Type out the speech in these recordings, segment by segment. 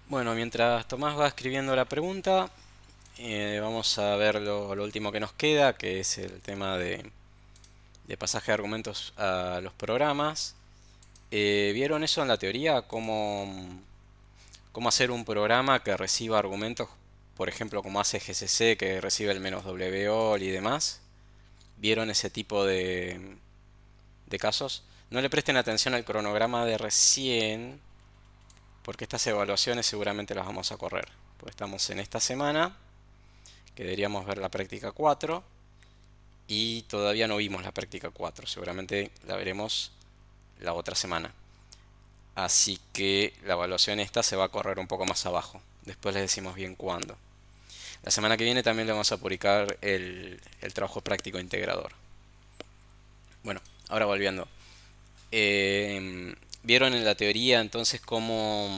Bueno, mientras Tomás va escribiendo la pregunta, vamos a ver lo último que nos queda, que es el tema de pasaje de argumentos a los programas. ¿Vieron eso en la teoría? ¿Cómo hacer un programa que reciba argumentos, por ejemplo, como hace GCC, que recibe el menos WOL y demás? ¿Vieron ese tipo de casos? No le presten atención al cronograma de recién, porque estas evaluaciones seguramente las vamos a correr. Pues estamos en esta semana, que deberíamos ver la práctica 4 y todavía no vimos la práctica 4. Seguramente la veremos la otra semana. Así que la evaluación esta se va a correr un poco más abajo. Después les decimos bien cuándo. La semana que viene también le vamos a publicar el trabajo práctico integrador. Bueno, ahora volviendo. ¿Vieron en la teoría entonces cómo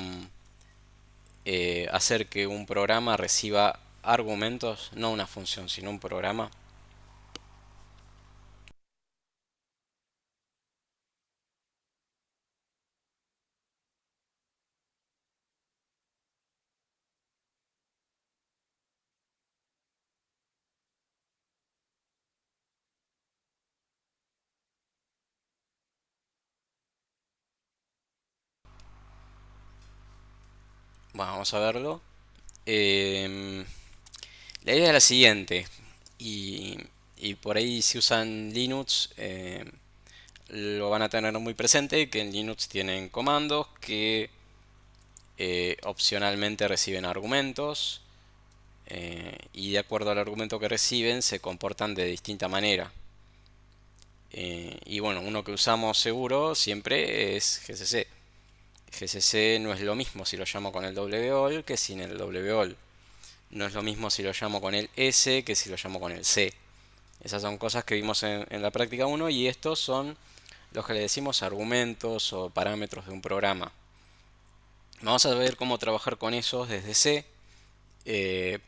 hacer que un programa reciba argumentos? No una función, sino un programa. Bueno, vamos a verlo. Em, la idea es la siguiente, y, y por ahí si usan Linux, lo van a tener muy presente, que en Linux tienen comandos que opcionalmente reciben argumentos, y de acuerdo al argumento que reciben se comportan de distinta manera. Y bueno, uno que usamos seguro siempre es GCC. GCC no es lo mismo si lo llamo con el WOL que sin el WOL. No es lo mismo si lo llamo con el S que si lo llamo con el C. Esas son cosas que vimos en la práctica uno, y estos son los que le decimos argumentos o parámetros de un programa. Vamos a ver cómo trabajar con esos desde C. Eh,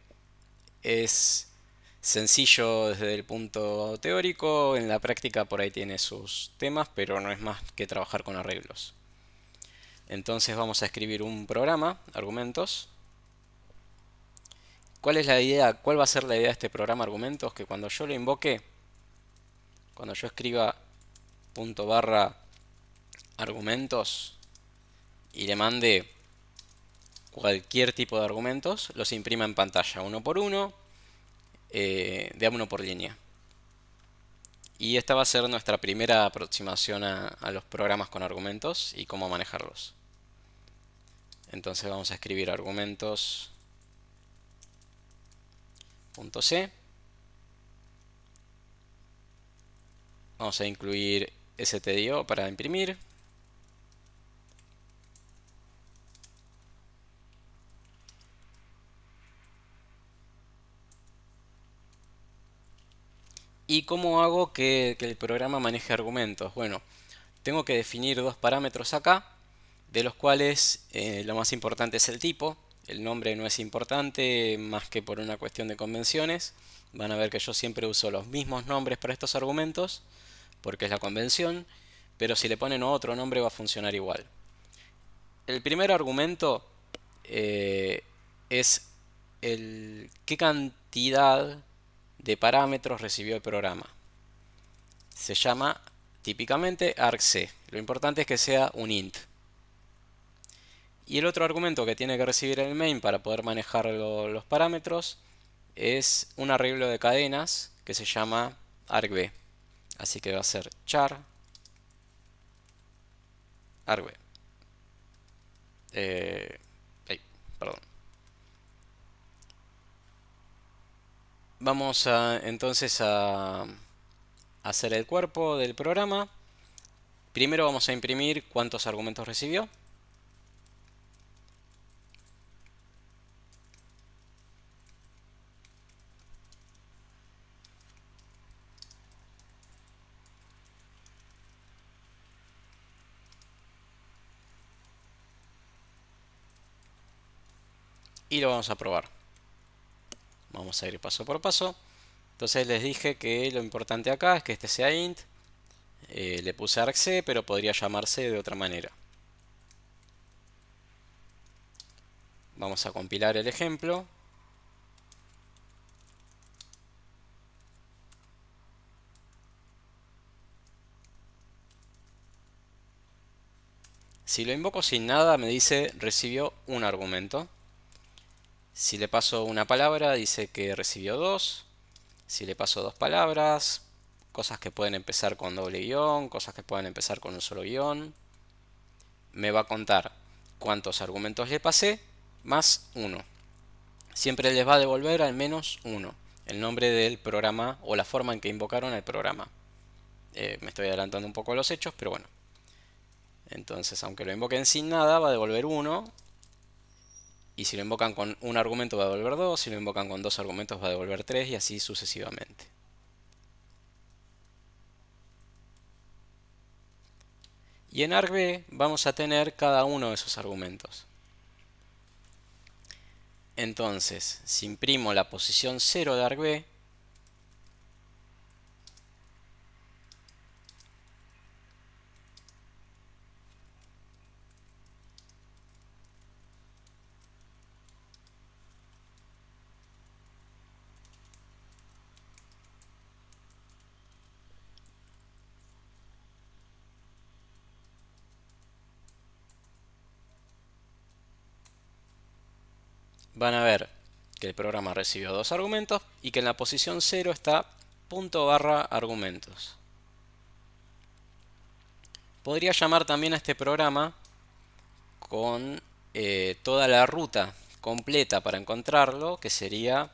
es sencillo desde el punto teórico, en la práctica por ahí tiene sus temas, pero no es más que trabajar con arreglos. Entonces vamos a escribir un programa, argumentos. ¿Cuál es la idea? ¿Cuál va a ser la idea de este programa argumentos? Que cuando yo lo invoque, cuando yo escriba punto barra argumentos y le mande cualquier tipo de argumentos, los imprima en pantalla uno por uno, de a uno por línea. Y esta va a ser nuestra primera aproximación a los programas con argumentos y cómo manejarlos. Entonces vamos a escribir argumentos.c. Vamos a incluir stdio para imprimir. ¿Y cómo hago que el programa maneje argumentos? Bueno, tengo que definir dos parámetros acá, de los cuales lo más importante es el tipo. El nombre no es importante más que por una cuestión de convenciones. Van a ver que yo siempre uso los mismos nombres para estos argumentos, porque es la convención, pero si le ponen otro nombre va a funcionar igual. El primer argumento eh, es qué cantidad de parámetros recibió el programa. Se llama típicamente argc. Lo importante es que sea un int. Y el otro argumento que tiene que recibir el main para poder manejar los parámetros es un arreglo de cadenas que se llama argv. Así que va a ser char argv. Eh, perdón. Vamos entonces a hacer el cuerpo del programa. Primero vamos a imprimir cuántos argumentos recibió. Y lo vamos a probar. Vamos a ir paso por paso. Entonces les dije que lo importante acá es que este sea int. Le puse argc, pero podría llamarse de otra manera. Vamos a compilar el ejemplo. Si lo invoco sin nada, me dice recibió un argumento. Si le paso una palabra, dice que recibió dos. Si le paso dos palabras, cosas que pueden empezar con doble guión, cosas que pueden empezar con un solo guión, me va a contar cuántos argumentos le pasé más uno. Siempre les va a devolver al menos uno, el nombre del programa o la forma en que invocaron el programa. Me estoy adelantando un poco a los hechos, pero bueno. Entonces, aunque lo invoquen sin nada, va a devolver uno. Y si lo invocan con un argumento va a devolver 2, si lo invocan con dos argumentos va a devolver 3 y así sucesivamente. Y en argv vamos a tener cada uno de esos argumentos. Entonces, si imprimo la posición 0 de argv, van a ver que el programa recibió dos argumentos y que en la posición 0 está punto barra argumentos. Podría llamar también a este programa con toda la ruta completa para encontrarlo, que sería,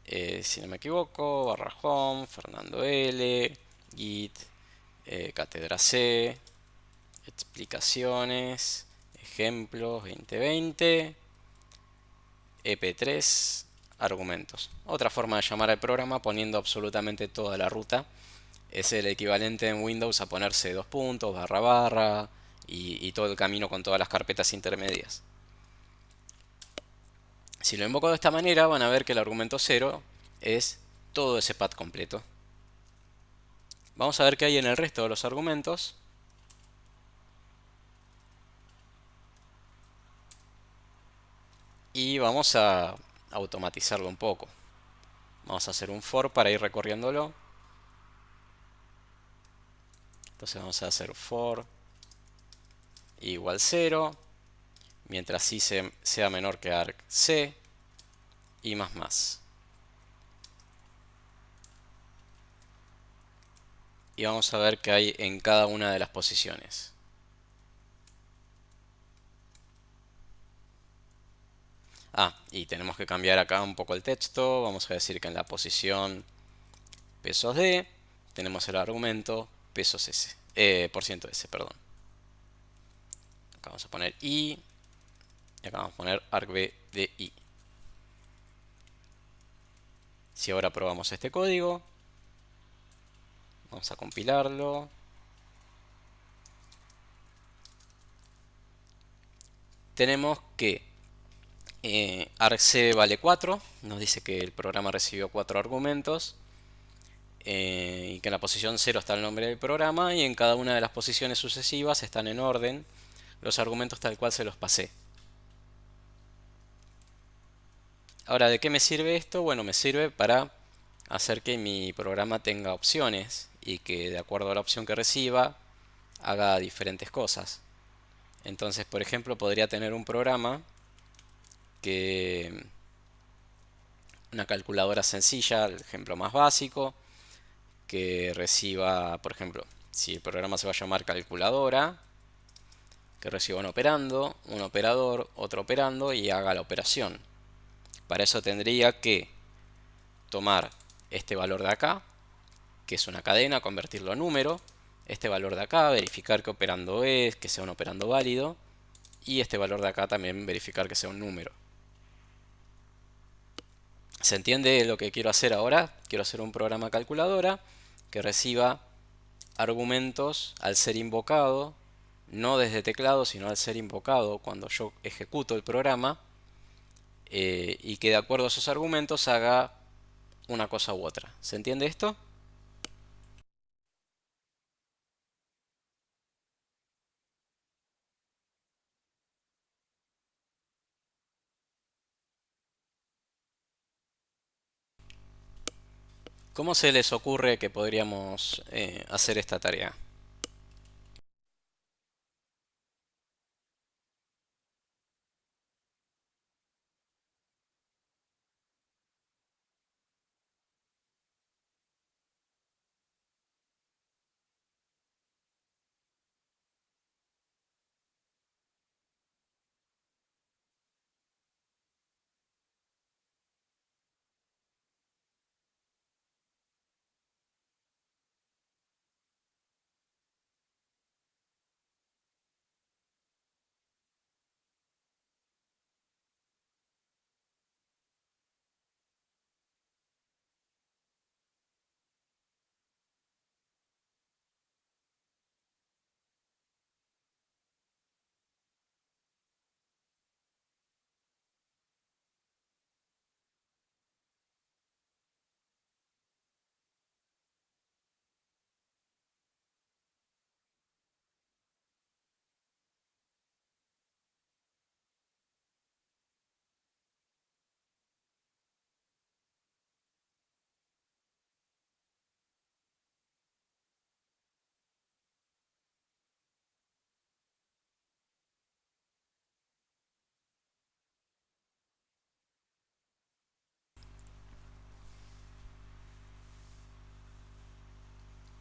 si no me equivoco, barra home, Fernando L, git, cátedra C, explicaciones, ejemplos 2020, EP3, argumentos. Otra forma de llamar al programa poniendo absolutamente toda la ruta. Es el equivalente en Windows a ponerse dos puntos, barra barra y todo el camino con todas las carpetas intermedias. Si lo invoco de esta manera van a ver que el argumento 0 es todo ese path completo. Vamos a ver qué hay en el resto de los argumentos. Y vamos a automatizarlo un poco. Vamos a hacer un for para ir recorriéndolo. Entonces vamos a hacer for igual 0, mientras c sea menor que arg c y más. Y vamos a ver qué hay en cada una de las posiciones. Y tenemos que cambiar acá un poco el texto. Vamos a decir que en la posición pesos D tenemos el argumento pesos S, % S, perdón. Acá vamos a poner I y acá vamos a poner argv de I. Si ahora probamos este código, vamos a compilarlo. Tenemos que argc vale 4, nos dice que el programa recibió 4 argumentos y que en la posición 0 está el nombre del programa y en cada una de las posiciones sucesivas están en orden los argumentos tal cual se los pasé. Ahora, ¿de qué me sirve esto? Bueno, me sirve para hacer que mi programa tenga opciones y que de acuerdo a la opción que reciba haga diferentes cosas. Entonces, por ejemplo, podría tener un programa que una calculadora sencilla, el ejemplo más básico, que reciba, por ejemplo, si el programa se va a llamar calculadora, que reciba un operando, un operador, otro operando y haga la operación. Para eso tendría que tomar este valor de acá, que es una cadena, convertirlo a número, este valor de acá, verificar qué operando es, que sea un operando válido, y este valor de acá también verificar que sea un número. ¿Se entiende lo que quiero hacer ahora? Quiero hacer un programa calculadora que reciba argumentos al ser invocado, no desde teclado, sino al ser invocado cuando yo ejecuto el programa, y que de acuerdo a esos argumentos haga una cosa u otra. ¿Se entiende esto? ¿Cómo se les ocurre que podríamos hacer esta tarea?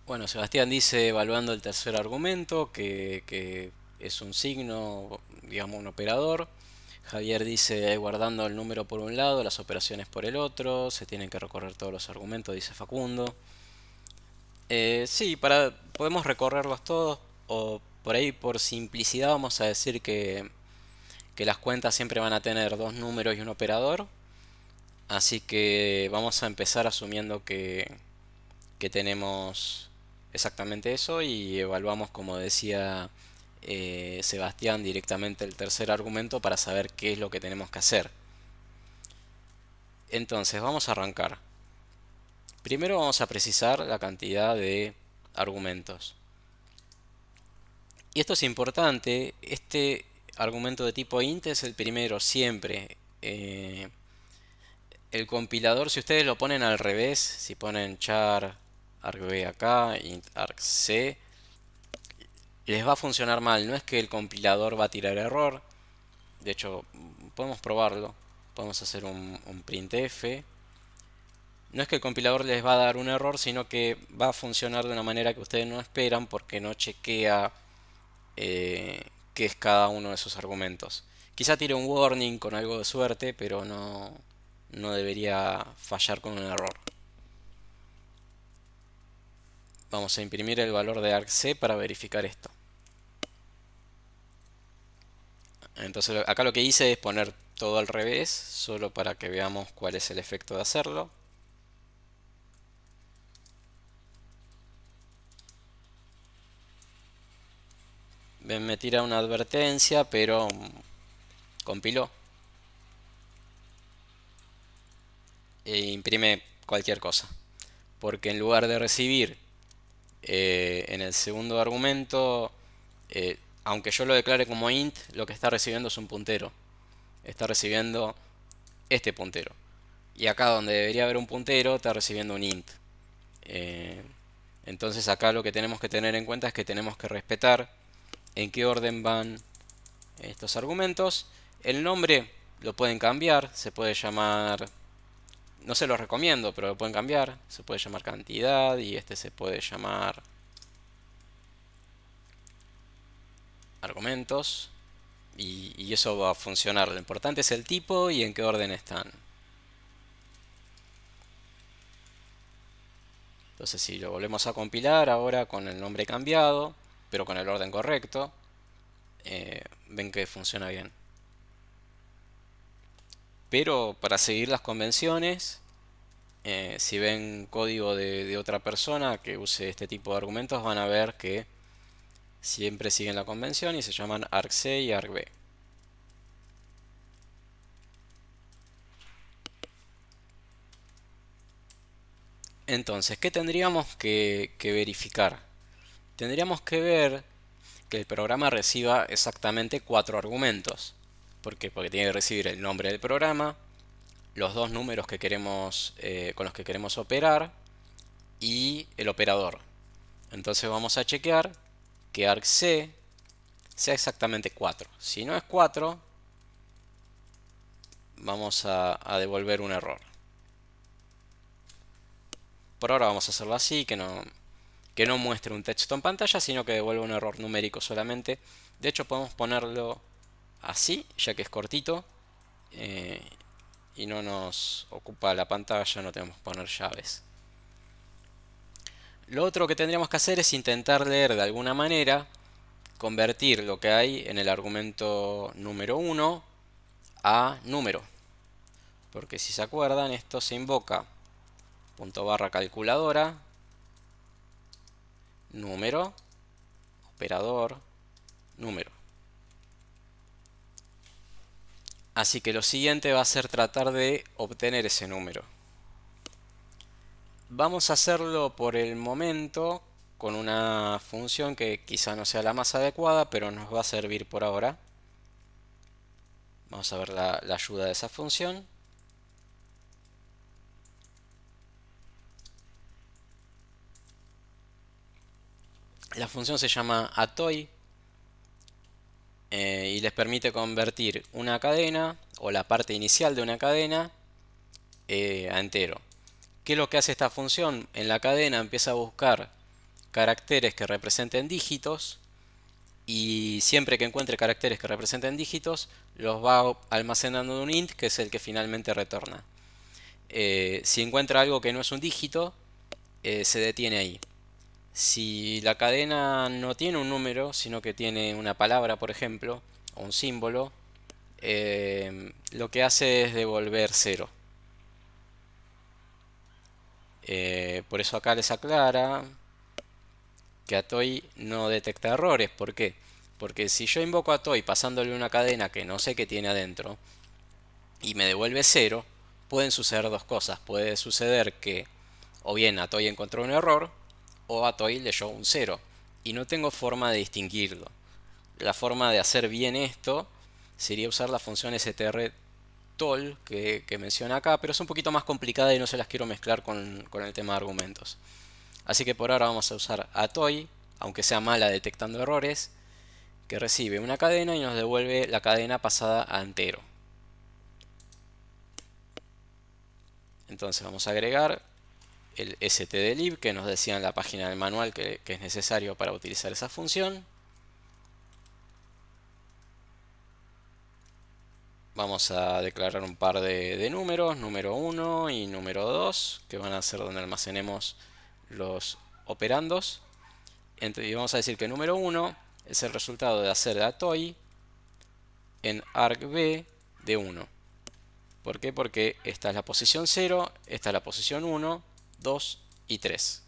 Bueno, Sebastián dice evaluando el tercer argumento, que es un signo, digamos un operador. Javier dice guardando el número por un lado, las operaciones por el otro, se tienen que recorrer todos los argumentos, dice Facundo. Sí, podemos recorrerlos todos, o por ahí por simplicidad vamos a decir que las cuentas siempre van a tener dos números y un operador. Así que vamos a empezar asumiendo que tenemos exactamente eso y evaluamos, como decía Sebastián, directamente el tercer argumento para saber qué es lo que tenemos que hacer. Entonces, vamos a arrancar. Primero vamos a precisar la cantidad de argumentos. Y esto es importante, este argumento de tipo int es el primero siempre. El compilador, si ustedes lo ponen al revés, si ponen char argv acá, int argc, les va a funcionar mal. No es que el compilador va a tirar error. De hecho, podemos probarlo. Podemos hacer un printf. No es que el compilador les va a dar un error, sino que va a funcionar de una manera que ustedes no esperan porque no chequea qué es cada uno de esos argumentos. Quizá tire un warning con algo de suerte, pero no debería fallar con un error. Vamos a imprimir el valor de argc para verificar esto. Entonces acá lo que hice es poner todo al revés, solo para que veamos cuál es el efecto de hacerlo. Ven, me tira una advertencia, pero compiló e imprime cualquier cosa. Porque en lugar de recibir en el segundo argumento, aunque yo lo declare como int, lo que está recibiendo es un puntero. Está recibiendo este puntero. Y acá donde debería haber un puntero, está recibiendo un int. Eh, entonces acá lo que tenemos que tener en cuenta es que tenemos que respetar en qué orden van estos argumentos. El nombre lo pueden cambiar, se puede llamar, no se los recomiendo, pero lo pueden cambiar. Se puede llamar cantidad y este se puede llamar argumentos. Y eso va a funcionar. Lo importante es el tipo y en qué orden están. Entonces si lo volvemos a compilar ahora con el nombre cambiado, pero con el orden correcto, ven que funciona bien. Pero para seguir las convenciones, si ven código de otra persona que use este tipo de argumentos, van a ver que siempre siguen la convención y se llaman argc y argv. Entonces, ¿qué tendríamos que verificar? Tendríamos que ver que el programa reciba exactamente 4 argumentos. ¿Por qué? Porque tiene que recibir el nombre del programa, los dos números que queremos, con los que queremos operar y el operador. Entonces vamos a chequear que argc sea exactamente 4. Si no es 4, vamos a devolver un error. Por ahora vamos a hacerlo así, que no muestre un texto en pantalla, sino que devuelva un error numérico solamente. De hecho, podemos ponerlo así, ya que es cortito, eh, y no nos ocupa la pantalla, no tenemos que poner llaves. Lo otro que tendríamos que hacer es intentar leer de alguna manera, convertir lo que hay en el argumento número 1 a número. Porque si se acuerdan, esto se invoca punto barra calculadora, número, operador, número. Así que lo siguiente va a ser tratar de obtener ese número. Vamos a hacerlo por el momento con una función que quizá no sea la más adecuada, pero nos va a servir por ahora. Vamos a ver la ayuda de esa función. La función se llama atoy y les permite convertir una cadena o la parte inicial de una cadena a entero. ¿Qué es lo que hace esta función? En la cadena empieza a buscar caracteres que representen dígitos y siempre que encuentre caracteres que representen dígitos los va almacenando en un int, que es el que finalmente retorna. Si encuentra algo que no es un dígito, se detiene ahí. Si la cadena no tiene un número, sino que tiene una palabra, por ejemplo, o un símbolo, lo que hace es devolver 0. Por eso acá les aclara que atoy no detecta errores. ¿Por qué? Porque si yo invoco a atoy pasándole una cadena que no sé qué tiene adentro y me devuelve 0, pueden suceder dos cosas. Puede suceder que o bien atoy encontró un error o atoy leyó un 0 y no tengo forma de distinguirlo. La forma de hacer bien esto sería usar la función strtool que menciona acá, pero es un poquito más complicada y no se las quiero mezclar con el tema de argumentos. Así que por ahora vamos a usar atoy, aunque sea mala detectando errores, que recibe una cadena y nos devuelve la cadena pasada a entero. Entonces vamos a agregar el stdlib que nos decía en la página del manual que es necesario para utilizar esa función. Vamos a declarar un par de números, número 1 y número 2, que van a ser donde almacenemos los operandos. Y vamos a decir que número 1 es el resultado de hacer de atoy en argv de 1. ¿Por qué? Porque esta es la posición 0, esta es la posición 1, 2 y 3.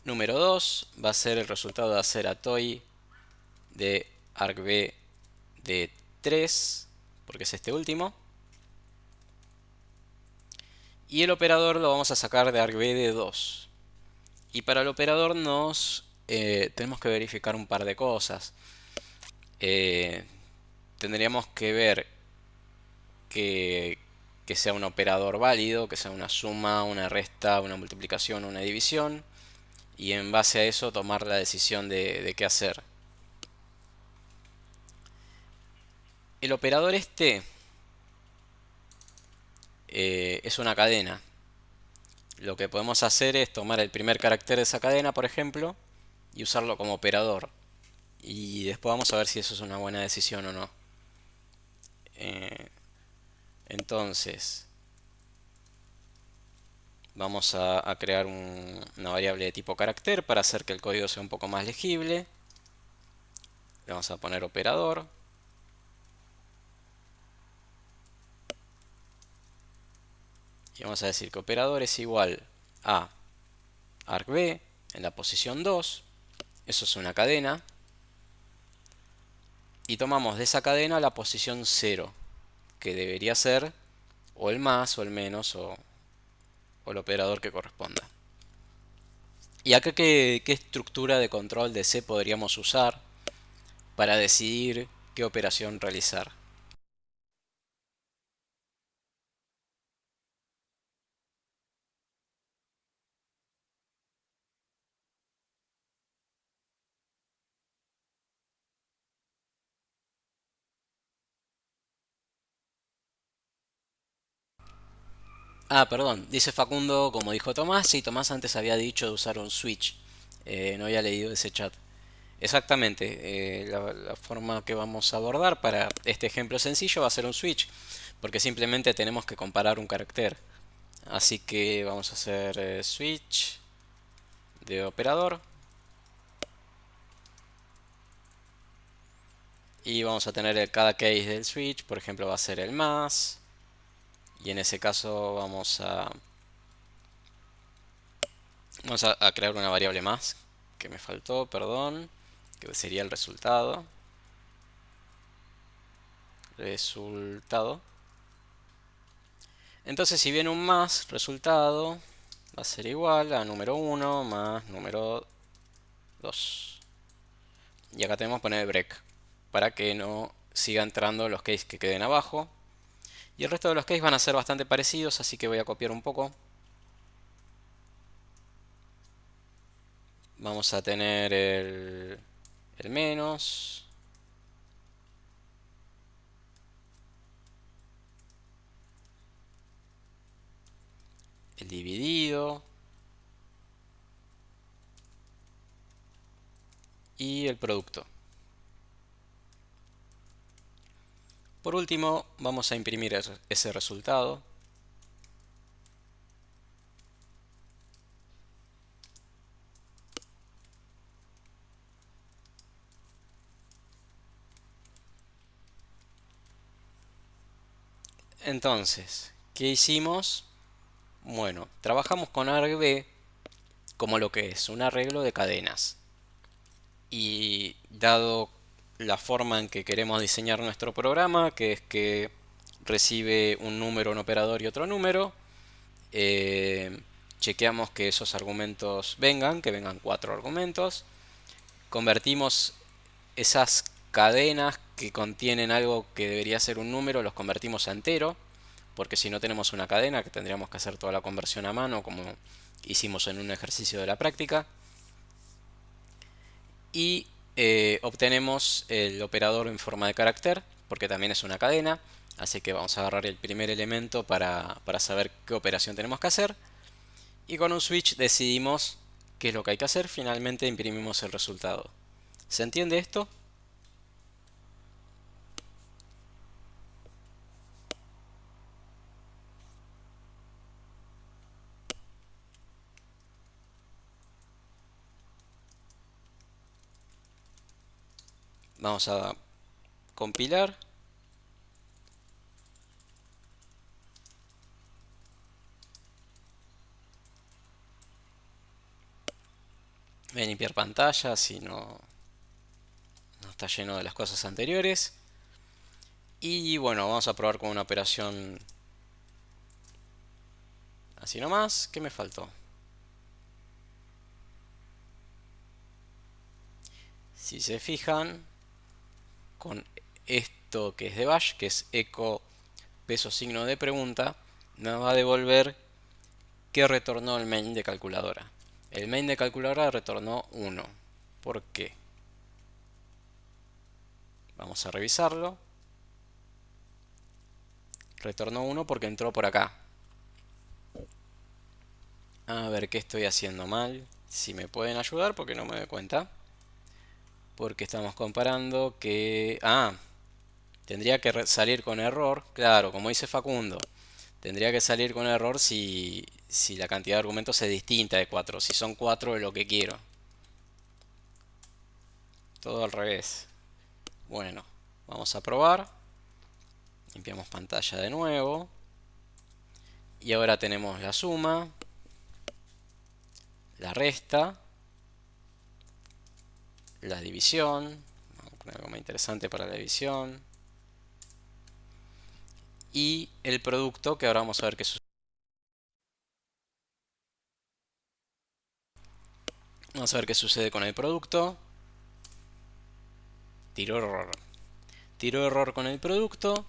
Número 2 va a ser el resultado de hacer atoy de argv de 3, porque es este último. Y el operador lo vamos a sacar de argv de 2. Y para el operador tenemos que verificar un par de cosas. Tendríamos que ver que, que sea un operador válido, que sea una suma, una resta, una multiplicación, una división. Y en base a eso tomar la decisión de qué hacer. El operador este es una cadena. Lo que podemos hacer es tomar el primer carácter de esa cadena, por ejemplo, y usarlo como operador. Y después vamos a ver si eso es una buena decisión o no. Entonces, vamos a crear una variable de tipo carácter para hacer que el código sea un poco más legible. Le vamos a poner operador. Y vamos a decir que operador es igual a argv en la posición 2. Eso es una cadena. Y tomamos de esa cadena la posición 0, que debería ser o el más o el menos o el operador que corresponda. ¿Y acá qué estructura de control de C podríamos usar para decidir qué operación realizar? Ah, perdón, dice Facundo, como dijo Tomás, sí, Tomás antes había dicho de usar un switch. No había leído ese chat. Exactamente, la forma que vamos a abordar para este ejemplo sencillo va a ser un switch, porque simplemente tenemos que comparar un carácter. Así que vamos a hacer switch de operador y vamos a tener cada case del switch, por ejemplo va a ser el más, y en ese caso vamos a crear una variable más que me faltó, perdón, que sería el resultado. Resultado. Entonces si viene un más resultado, va a ser igual a número uno más número 2. Y acá tenemos que poner el break para que no siga entrando los keys que queden abajo. Y el resto de los keys van a ser bastante parecidos, así que voy a copiar un poco. Vamos a tener el menos, el dividido y el producto. Por último, vamos a imprimir ese resultado. Entonces, ¿qué hicimos? Bueno, trabajamos con argv como lo que es un arreglo de cadenas. Y dado la forma en que queremos diseñar nuestro programa, que es que recibe un número, un operador y otro número, eh, chequeamos que esos argumentos vengan, que vengan cuatro argumentos, convertimos esas cadenas que contienen algo que debería ser un número, los convertimos a entero, porque si no tenemos una cadena, que tendríamos que hacer toda la conversión a mano, como hicimos en un ejercicio de la práctica, y obtenemos el operador en forma de carácter, porque también es una cadena, así que vamos a agarrar el primer elemento para saber qué operación tenemos que hacer, y con un switch decidimos qué es lo que hay que hacer, finalmente imprimimos el resultado. ¿Se entiende esto? Vamos a compilar. Voy a limpiar pantalla si no está lleno de las cosas anteriores. Y bueno, vamos a probar con una operación así nomás. ¿Qué me faltó? Si se fijan, con esto que es de bash, que es echo peso signo de pregunta, nos va a devolver qué retornó el main de calculadora. El main de calculadora retornó 1. ¿Por qué? Vamos a revisarlo. Retornó 1 porque entró por acá. A ver qué estoy haciendo mal. Si me pueden ayudar porque no me doy cuenta. Porque estamos comparando que... Ah, tendría que salir con error. Claro, como dice Facundo. Tendría que salir con error si la cantidad de argumentos es distinta de 4. Si son 4 es lo que quiero. Todo al revés. Bueno, vamos a probar. Limpiamos pantalla de nuevo. Y ahora tenemos la suma, la resta, la división. Vamos a poner algo más interesante para la división. Y el producto, que ahora vamos a ver qué sucede. Vamos a ver qué sucede con el producto. Tiró error. Tiró error con el producto.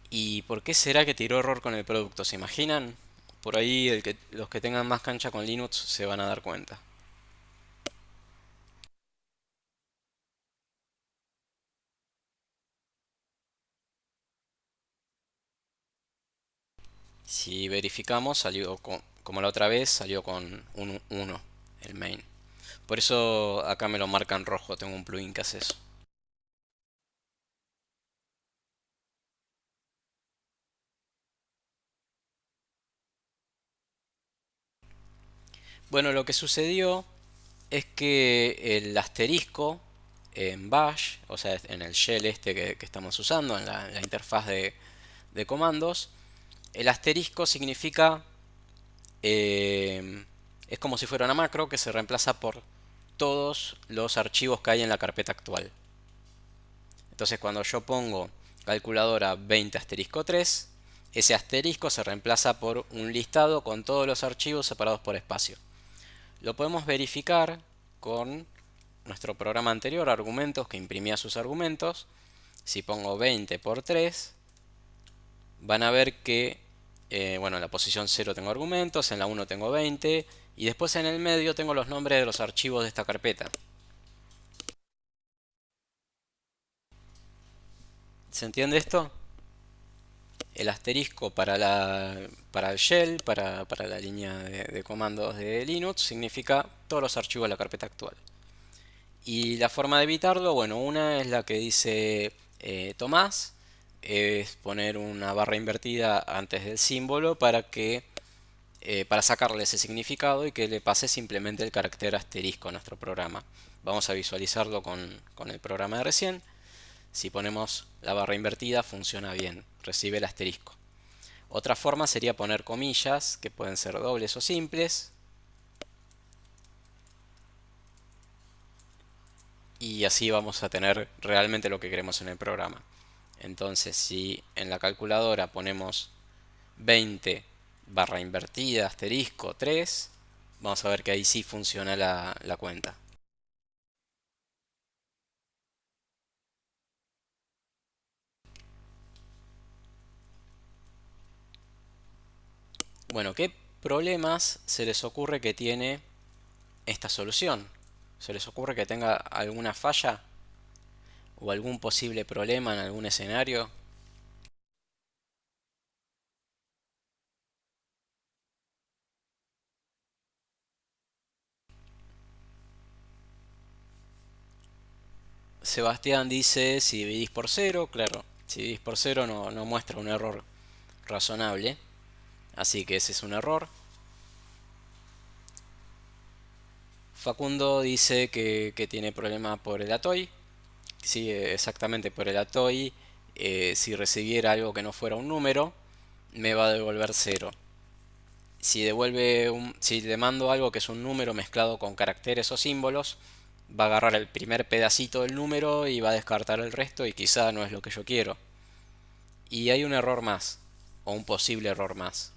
¿Y por qué será que tiró error con el producto? ¿Se imaginan? Por ahí los que tengan más cancha con Linux se van a dar cuenta. Si verificamos, salió como la otra vez, salió con un 1 el main. Por eso acá me lo marca en rojo, tengo un plugin que hace eso. Bueno, lo que sucedió es que el asterisco en Bash, o sea, en el shell este que estamos usando, en la interfaz de comandos, el asterisco significa, eh, es como si fuera una macro que se reemplaza por todos los archivos que hay en la carpeta actual. Entonces cuando yo pongo calculadora 20 asterisco 3, ese asterisco se reemplaza por un listado con todos los archivos separados por espacio. Lo podemos verificar con nuestro programa anterior, argumentos, que imprimía sus argumentos. Si pongo 20 por 3, van a ver que, bueno, en la posición 0 tengo argumentos, en la 1 tengo 20, y después en el medio tengo los nombres de los archivos de esta carpeta. ¿Se entiende esto? El asterisco para el shell, para la línea de comandos de Linux, significa todos los archivos de la carpeta actual. Y la forma de evitarlo, bueno, una es la que dice Tomás, es poner una barra invertida antes del símbolo para sacarle ese significado y que le pase simplemente el carácter asterisco a nuestro programa. Vamos a visualizarlo con el programa de recién. Si ponemos la barra invertida funciona bien, recibe el asterisco. Otra forma sería poner comillas, que pueden ser dobles o simples, y así vamos a tener realmente lo que queremos en el programa. Entonces, si en la calculadora ponemos 20 barra invertida asterisco 3, vamos a ver que ahí sí funciona la cuenta. Bueno, ¿qué problemas se les ocurre que tiene esta solución? ¿Se les ocurre que tenga alguna falla o algún posible problema en algún escenario? Sebastián dice si dividís por cero, claro, si dividís por cero no muestra un error razonable, así que ese es un error. Facundo dice que tiene problema por el atoy. Sí, exactamente por el atoy. Si recibiera algo que no fuera un número, me va a devolver cero. Si le mando algo que es un número mezclado con caracteres o símbolos, va a agarrar el primer pedacito del número y va a descartar el resto y quizá no es lo que yo quiero. Y hay un error más, o un posible error más.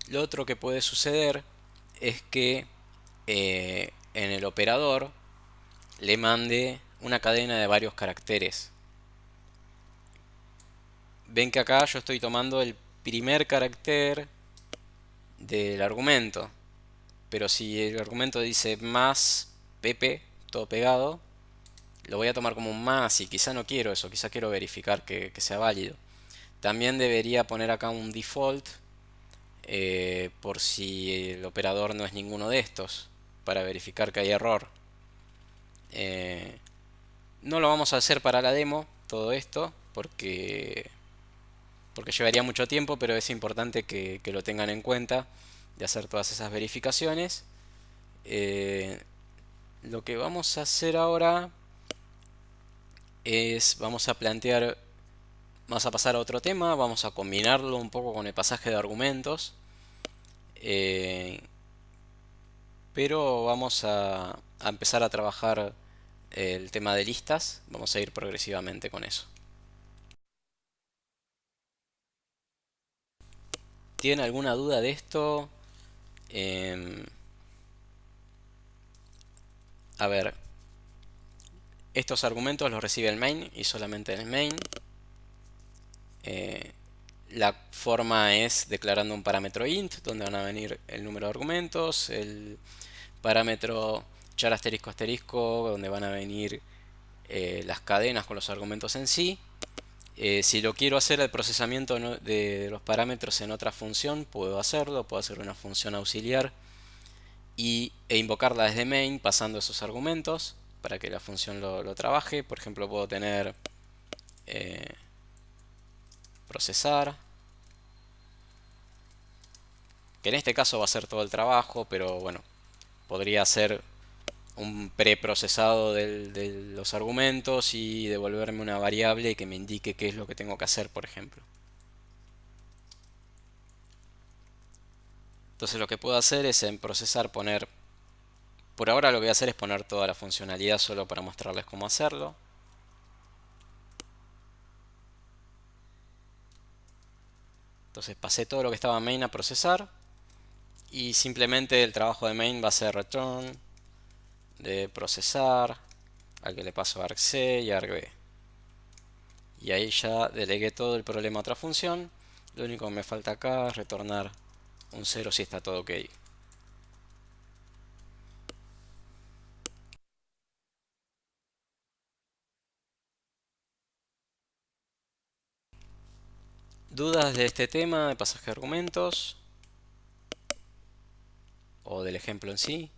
Lo otro que puede suceder es que en el operador le mande una cadena de varios caracteres. Ven que acá yo estoy tomando el primer carácter del argumento, pero si el argumento dice más pp, todo pegado, lo voy a tomar como un más y quizá no quiero eso, quizá quiero verificar que sea válido. También debería poner acá un default por si el operador no es ninguno de estos, para verificar que hay error. Eh, no lo vamos a hacer para la demo, todo esto, porque llevaría mucho tiempo, pero es importante que lo tengan en cuenta de hacer todas esas verificaciones. Eh, lo que vamos a hacer ahora es, vamos a pasar a otro tema, vamos a combinarlo un poco con el pasaje de argumentos, eh, pero vamos a empezar a trabajar el tema de listas, vamos a ir progresivamente con eso. ¿Tienen alguna duda de esto? Em, a ver, estos argumentos los recibe el main y solamente el main. La forma es declarando un parámetro int, donde van a venir el número de argumentos, el parámetro char asterisco asterisco, donde van a venir las cadenas con los argumentos en sí. Si lo quiero hacer el procesamiento de los parámetros en otra función, puedo hacerlo, puedo hacer una función auxiliar e invocarla desde main pasando esos argumentos para que la función lo trabaje. Por ejemplo, puedo tener procesar, que en este caso va a ser todo el trabajo, pero bueno, podría ser un preprocesado de los argumentos y devolverme una variable que me indique qué es lo que tengo que hacer, por ejemplo. Entonces lo que puedo hacer es en procesar poner, por ahora lo que voy a hacer es poner toda la funcionalidad solo para mostrarles cómo hacerlo. Entonces pasé todo lo que estaba en main a procesar y simplemente el trabajo de main va a ser return de procesar, al que le paso argc y argv. Y ahí ya delegué todo el problema a otra función. Lo único que me falta acá es retornar un 0 si está todo ok. ¿Dudas de este tema de pasaje de argumentos? ¿O del ejemplo en sí?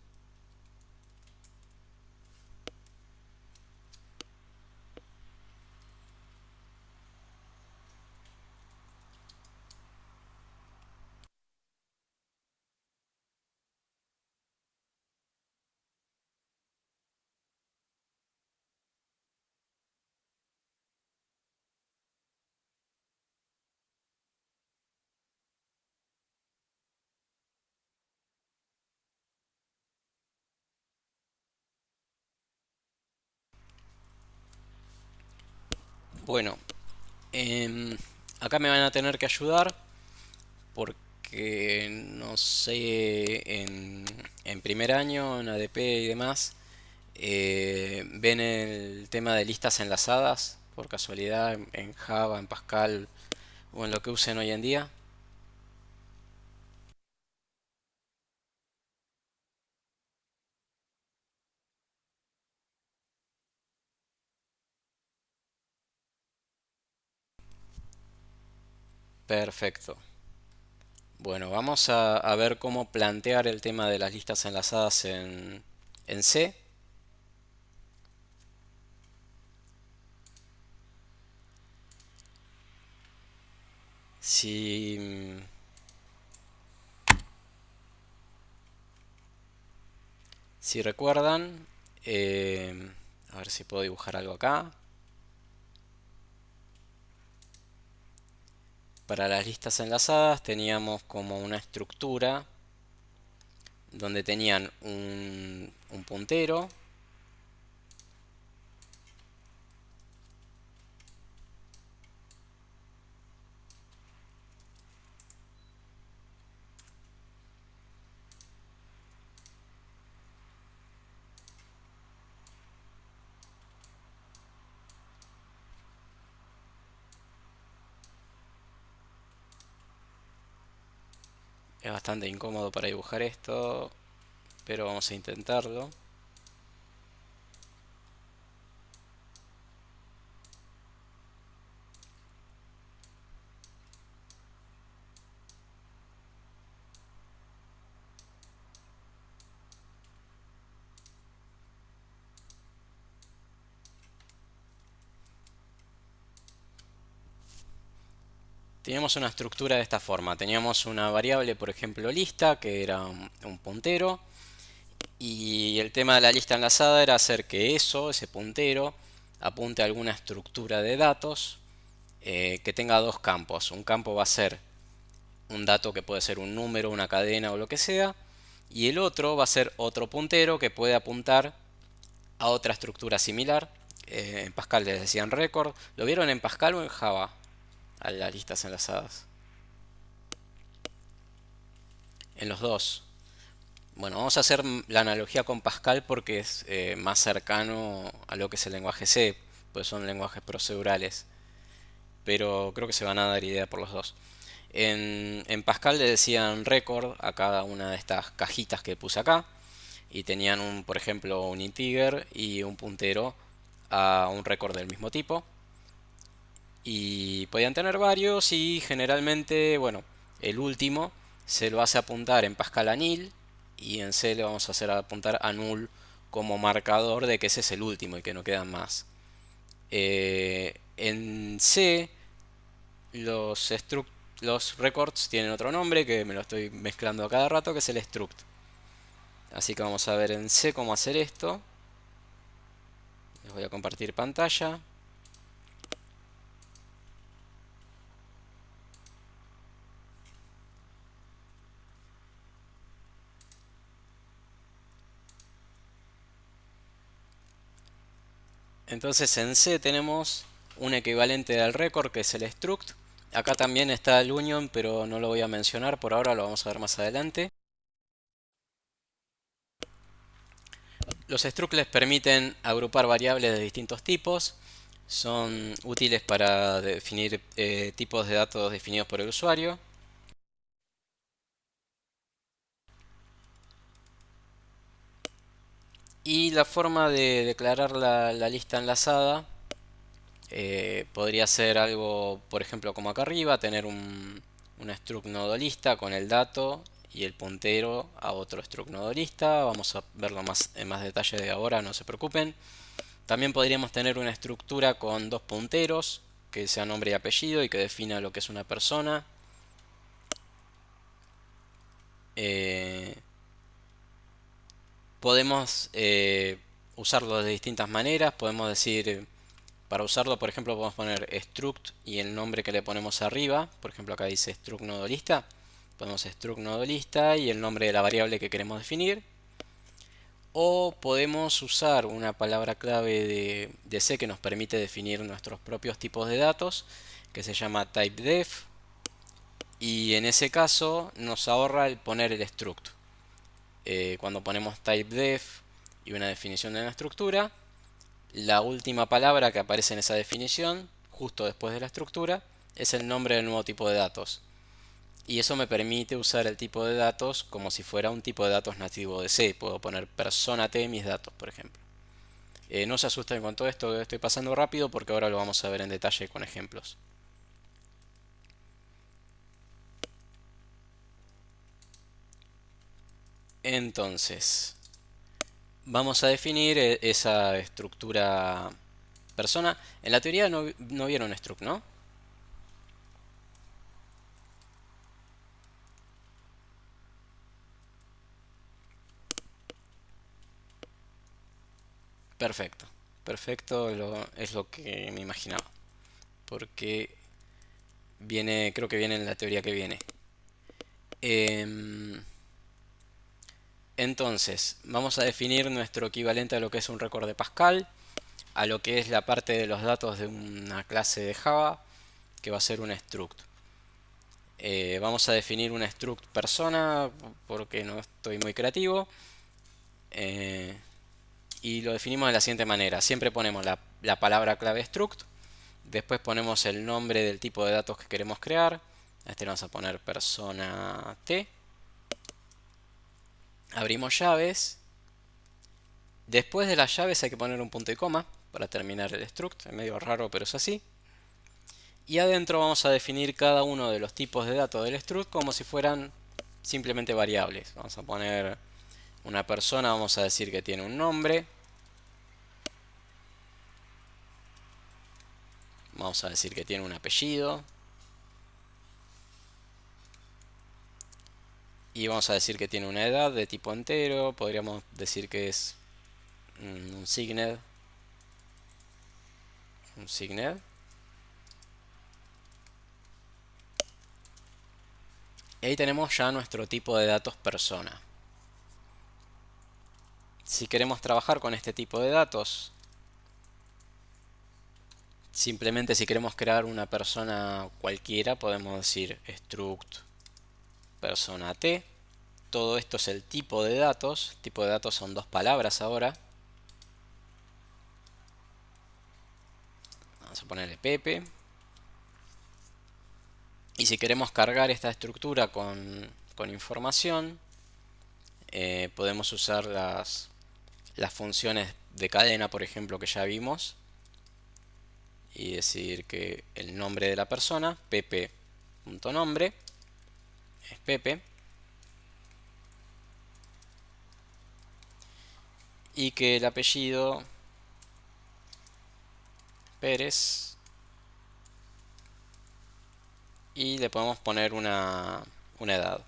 Bueno, acá me van a tener que ayudar porque no sé, en primer año, en ADP y demás, ven el tema de listas enlazadas por casualidad en Java, en Pascal o en lo que usen hoy en día. Perfecto. Bueno, vamos a ver cómo plantear el tema de las listas enlazadas en C. Si, si recuerdan, a ver si puedo dibujar algo acá. Para las listas enlazadas teníamos como una estructura donde tenían un puntero, es bastante incómodo para dibujar esto, pero vamos a intentarlo. Teníamos una estructura de esta forma. Teníamos una variable, por ejemplo, lista, que era un puntero. Y el tema de la lista enlazada era hacer que eso, ese puntero, apunte a alguna estructura de datos que tenga dos campos. Un campo va a ser un dato que puede ser un número, una cadena o lo que sea. Y el otro va a ser otro puntero que puede apuntar a otra estructura similar. En Pascal les decían record. ¿Lo vieron en Pascal o en Java? A las listas enlazadas. En los dos. Bueno, vamos a hacer la analogía con Pascal porque es más cercano a lo que es el lenguaje C, pues son lenguajes procedurales, pero creo que se van a dar idea por los dos. En Pascal le decían record a cada una de estas cajitas que puse acá y tenían un, por ejemplo, un integer y un puntero a un record del mismo tipo y podían tener varios y generalmente, bueno, el último se lo hace apuntar en Pascal a nil y en C le vamos a hacer apuntar a null como marcador de que ese es el último y que no quedan más. En C los records tienen otro nombre que me lo estoy mezclando a cada rato, que es el struct. Así que vamos a ver en C cómo hacer esto. Les voy a compartir pantalla. Entonces en C tenemos un equivalente al record que es el struct. Acá también está el union, pero no lo voy a mencionar por ahora, lo vamos a ver más adelante. Los structs les permiten agrupar variables de distintos tipos. Son útiles para definir tipos de datos definidos por el usuario. Y la forma de declarar la lista enlazada podría ser algo, por ejemplo, como acá arriba, tener un struct nodo lista con el dato y el puntero a otro struct nodo lista. Vamos a verlo más, en más detalle de ahora, no se preocupen. También podríamos tener una estructura con dos punteros, que sea nombre y apellido y que defina lo que es una persona. Eh, Podemos usarlo de distintas maneras. Podemos decir, para usarlo, por ejemplo, podemos poner struct y el nombre que le ponemos arriba. Por ejemplo, acá dice struct nodo lista. Ponemos struct nodo lista y el nombre de la variable que queremos definir. O podemos usar una palabra clave de C que nos permite definir nuestros propios tipos de datos, que se llama typedef. Y en ese caso nos ahorra el poner el struct. Cuando ponemos typedef y una definición de una estructura, la última palabra que aparece en esa definición, justo después de la estructura, es el nombre del nuevo tipo de datos. Y eso me permite usar el tipo de datos como si fuera un tipo de datos nativo de C. Puedo poner persona T mis datos, por ejemplo. No se asusten con todo esto que estoy pasando rápido porque ahora lo vamos a ver en detalle con ejemplos. Entonces, vamos a definir esa estructura persona. En la teoría no vieron struct, ¿no? Perfecto. Perfecto, es lo que me imaginaba. Porque viene, creo que viene en la teoría que viene. Em, entonces, vamos a definir nuestro equivalente a lo que es un récord de Pascal, a lo que es la parte de los datos de una clase de Java, que va a ser un struct. Vamos a definir un struct persona, porque no estoy muy creativo. Eh, y lo definimos de la siguiente manera. Siempre ponemos la palabra clave struct. Después ponemos el nombre del tipo de datos que queremos crear. A este le vamos a poner persona T. Abrimos llaves. Después de las llaves hay que poner un punto y coma para terminar el struct. Es medio raro, pero es así. Y adentro vamos a definir cada uno de los tipos de datos del struct como si fueran simplemente variables. Vamos a poner una persona, vamos a decir que tiene un nombre. Vamos a decir que tiene un apellido. Y vamos a decir que tiene una edad de tipo entero. Podríamos decir que es un signed. Un signed. Y ahí tenemos ya nuestro tipo de datos persona. Si queremos trabajar con este tipo de datos, simplemente si queremos crear una persona cualquiera, podemos decir struct persona t. todo esto es el tipo de datos. Tipo de datos son dos palabras ahora. Vamos a ponerle Pepe. Y si queremos cargar esta estructura con información, podemos usar las funciones de cadena, por ejemplo, que ya vimos. Y decir que el nombre de la persona, Pepe.nombre, es Pepe. Y que el apellido Pérez. Y le podemos poner una edad.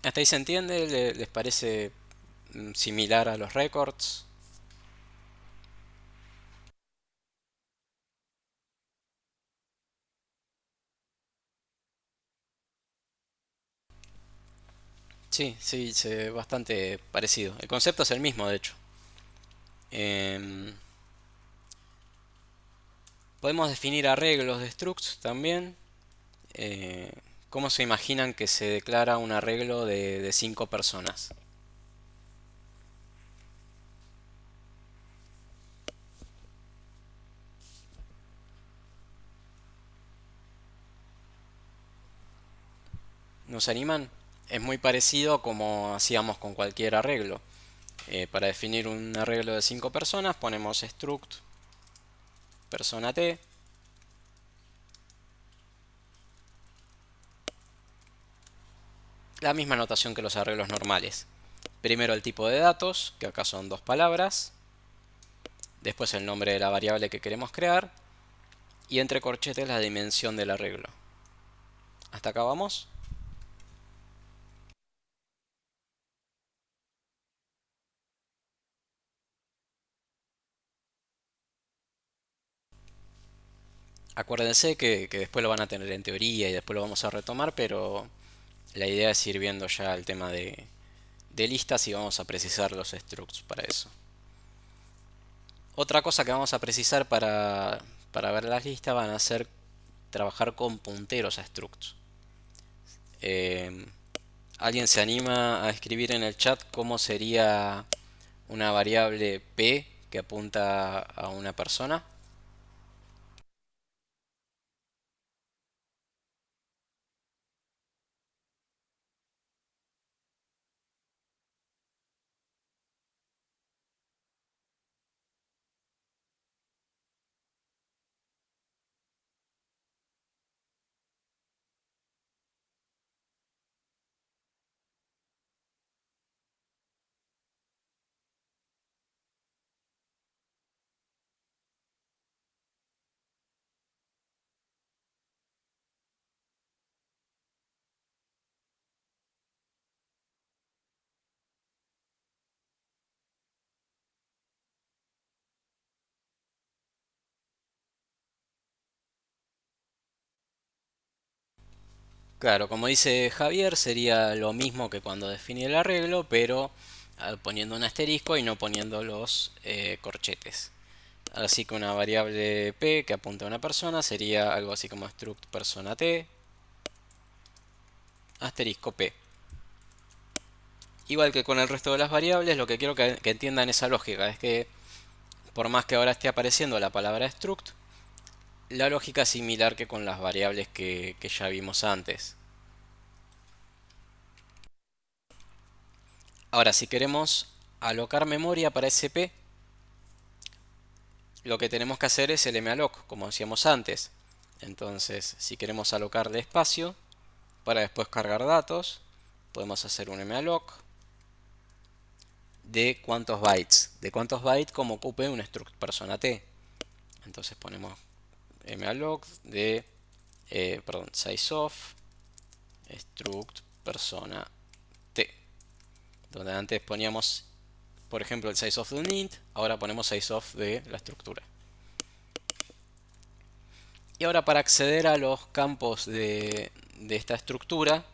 ¿Hasta ahí se entiende? ¿Les parece similar a los records? Sí, sí, se ve bastante parecido. El concepto es el mismo, de hecho. Em, Podemos definir arreglos de structs también. Eh, ¿Cómo se imaginan que se declara un arreglo de 5 personas? ¿Nos animan? Es muy parecido a como hacíamos con cualquier arreglo. Para definir un arreglo de 5 personas ponemos struct persona t. La misma notación que los arreglos normales. Primero el tipo de datos, que acá son dos palabras. Después el nombre de la variable que queremos crear. Y entre corchetes la dimensión del arreglo. ¿Hasta acá vamos? Acuérdense que después lo van a tener en teoría y después lo vamos a retomar, pero la idea es ir viendo ya el tema de listas y vamos a precisar los structs para eso. Otra cosa que vamos a precisar para ver las listas van a ser trabajar con punteros a structs. Eh, ¿Alguien se anima a escribir en el chat cómo sería una variable p que apunta a una persona? Claro, como dice Javier, sería lo mismo que cuando definí el arreglo, pero poniendo un asterisco y no poniendo los corchetes. Así que una variable p que apunta a una persona sería algo así como struct persona t, asterisco p. Igual que con el resto de las variables, lo que quiero que entiendan esa lógica es que por más que ahora esté apareciendo la palabra struct, la lógica es similar que con las variables que ya vimos antes. Ahora, si queremos alocar memoria para ese p, lo que tenemos que hacer es el malloc, como decíamos antes. Entonces, si queremos alocarle espacio para después cargar datos, podemos hacer un malloc de cuántos bytes como ocupe un struct persona t. Entonces ponemos malloc de sizeof struct persona t, donde antes poníamos, por ejemplo, el sizeof de un int, ahora ponemos sizeof de la estructura. Y ahora, para acceder a los campos de esta estructura,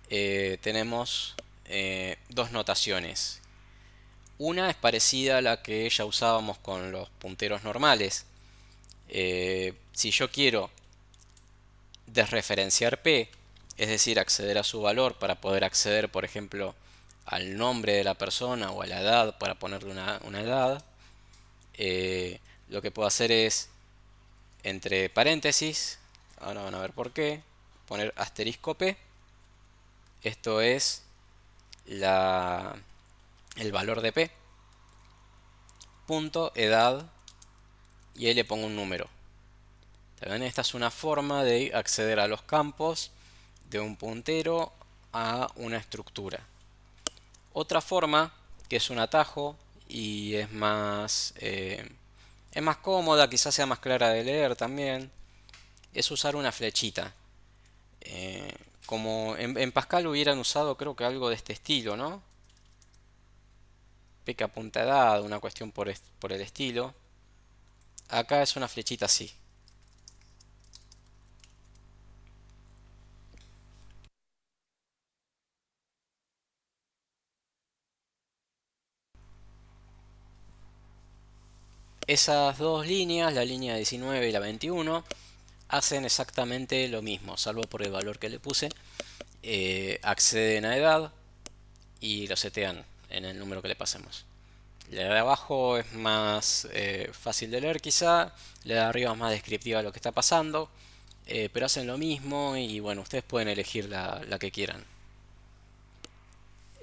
tenemos dos notaciones. Una es parecida a la que ya usábamos con los punteros normales. Si yo quiero desreferenciar P, es decir, acceder a su valor para poder acceder, por ejemplo, al nombre de la persona o a la edad para ponerle una edad, lo que puedo hacer es, entre paréntesis, ahora van a ver por qué, poner asterisco P. Esto es la, el valor de P, punto, edad, y ahí le pongo un número. ¿Ven? Esta es una forma de acceder a los campos de un puntero a una estructura. Otra forma, que es un atajo y es más cómoda, quizás sea más clara de leer también, es usar una flechita. Como en Pascal hubieran usado creo que algo de este estilo, ¿no? Peca punta edad, una cuestión por el estilo. Acá es una flechita así. Esas dos líneas, la línea 19 y la 21, hacen exactamente lo mismo, salvo por el valor que le puse. Acceden a edad y lo setean en el número que le pasemos. La de abajo es más fácil de leer quizá, la de arriba es más descriptiva de lo que está pasando, pero hacen lo mismo y bueno, ustedes pueden elegir la que quieran.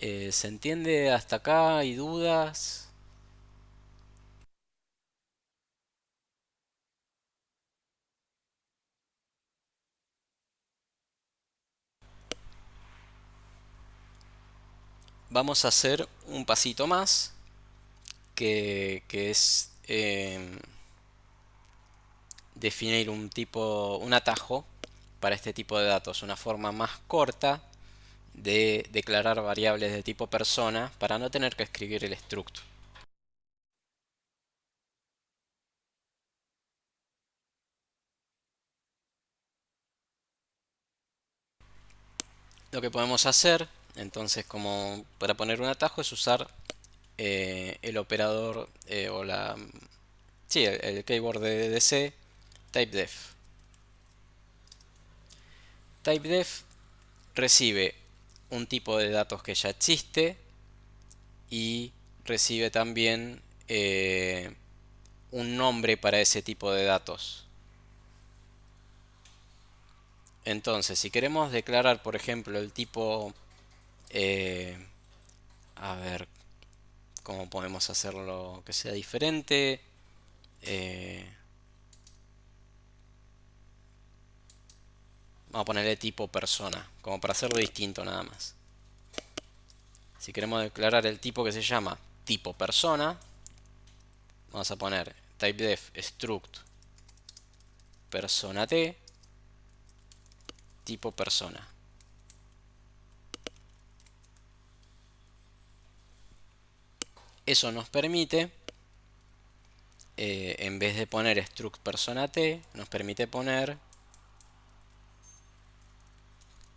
¿Se entiende hasta acá? ¿Hay dudas? Vamos a hacer un pasito más que es definir un atajo para este tipo de datos, una forma más corta de declarar variables de tipo persona para no tener que escribir el struct. Lo que podemos hacer, entonces, como para poner un atajo, es usar el operador o sí, el keyword de C, typedef. Typedef recibe un tipo de datos que ya existe y recibe también un nombre para ese tipo de datos. Entonces, si queremos declarar, por ejemplo, el tipo, eh, a ver, ¿cómo podemos hacerlo que sea diferente? Eh, Vamos a ponerle tipo persona, como para hacerlo distinto nada más. Si queremos declarar el tipo que se llama tipo persona, vamos a poner typedef struct persona t tipo persona. Eso nos permite, en vez de poner struct persona t, nos permite poner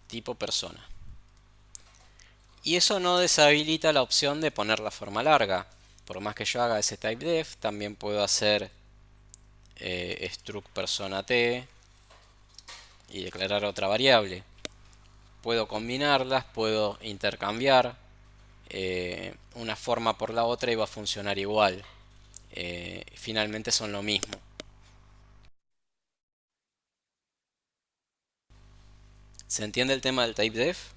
tipo persona. Y eso no deshabilita la opción de poner la forma larga. Por más que yo haga ese typedef, también puedo hacer struct persona t y declarar otra variable. Puedo combinarlas, puedo intercambiar una forma por la otra y va a funcionar igual. Finalmente son lo mismo. ¿Se entiende el tema del typedef?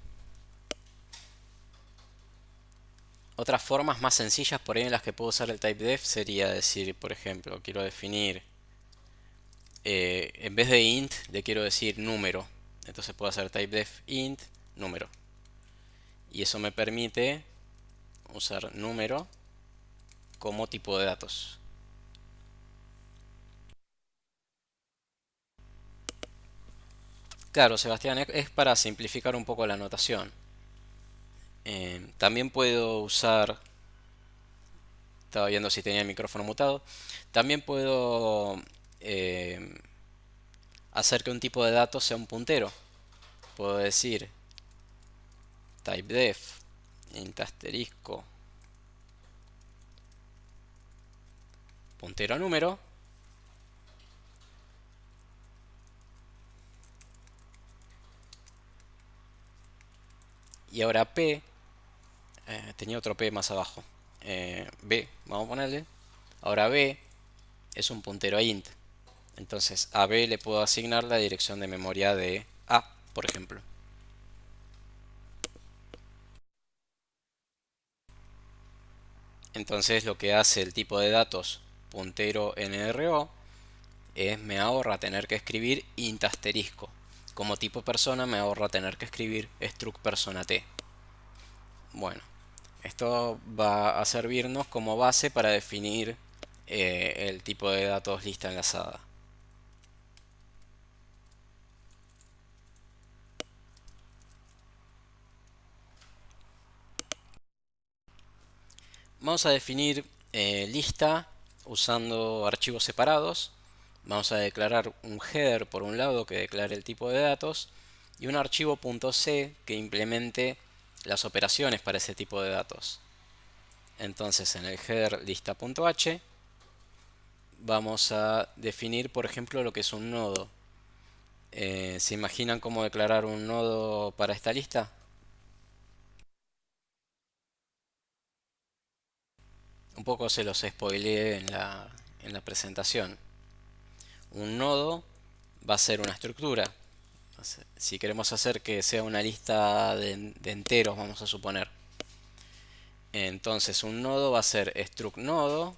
Otras formas más sencillas por ahí en las que puedo usar el typedef sería decir, por ejemplo, quiero definir, en vez de int, le quiero decir número. Entonces puedo hacer typedef int número. Y eso me permite usar número como tipo de datos. Claro, Sebastián, es para simplificar un poco la notación. También puedo usar, estaba viendo si tenía el micrófono mutado, también puedo eh, hacer que un tipo de datos sea un puntero. Puedo decir typedef int asterisco puntero número Y ahora P, tenía otro P más abajo. B, vamos a ponerle. Ahora B es un puntero a int. Entonces a B le puedo asignar la dirección de memoria de A, por ejemplo. Entonces lo que hace el tipo de datos puntero NRO es me ahorra tener que escribir int asterisco. Como tipo persona me ahorra tener que escribir struct persona t. Bueno, esto va a servirnos como base para definir el tipo de datos lista enlazada. Vamos a definir lista usando archivos separados. Vamos a declarar un header por un lado que declare el tipo de datos y un archivo .c que implemente las operaciones para ese tipo de datos. Entonces en el header lista.h vamos a definir, por ejemplo, lo que es un nodo. ¿Se imaginan cómo declarar un nodo para esta lista? Un poco se los spoileé en la presentación. Un nodo va a ser una estructura. Si queremos hacer que sea una lista de enteros, vamos a suponer. Entonces un nodo va a ser struct nodo.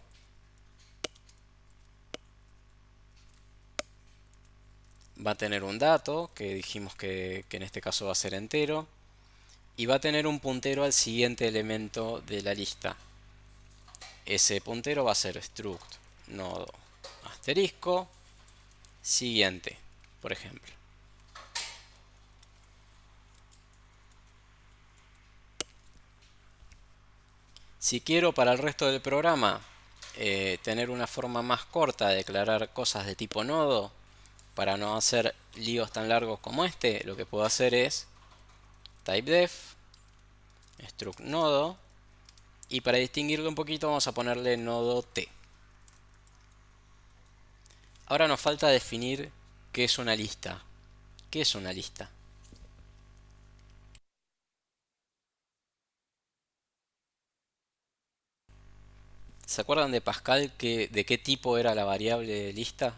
Va a tener un dato, que dijimos que en este caso va a ser entero. Y va a tener un puntero al siguiente elemento de la lista. Ese puntero va a ser struct nodo asterisco siguiente, por ejemplo. Si quiero para el resto del programa tener una forma más corta de declarar cosas de tipo nodo, para no hacer líos tan largos como este, lo que puedo hacer es typedef struct nodo y para distinguirlo un poquito vamos a ponerle nodo t. Ahora nos falta definir qué es una lista. ¿Qué es una lista? ¿Se acuerdan de Pascal de qué tipo era la variable lista?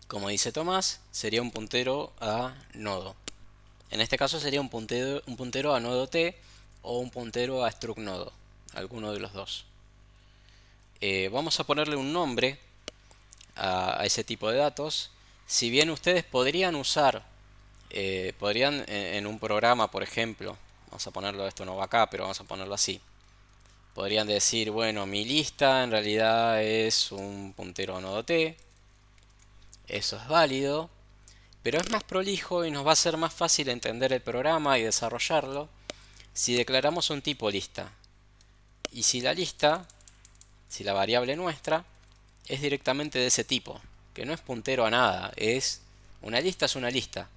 Como dice Tomás, sería un puntero a nodo. En este caso sería un puntero a nodo t o un puntero a struct nodo, alguno de los dos. Vamos a ponerle un nombre a ese tipo de datos. Si bien ustedes podrían usar, podrían en un programa, por ejemplo, vamos a ponerlo, esto no va acá, pero vamos a ponerlo así. Podrían decir, bueno, mi lista en realidad es un puntero a nodo t, eso es válido, pero es más prolijo y nos va a ser más fácil entender el programa y desarrollarlo si declaramos un tipo lista. Y si la lista, si la variable nuestra, es directamente de ese tipo, que no es puntero a nada, es una lista es una lista.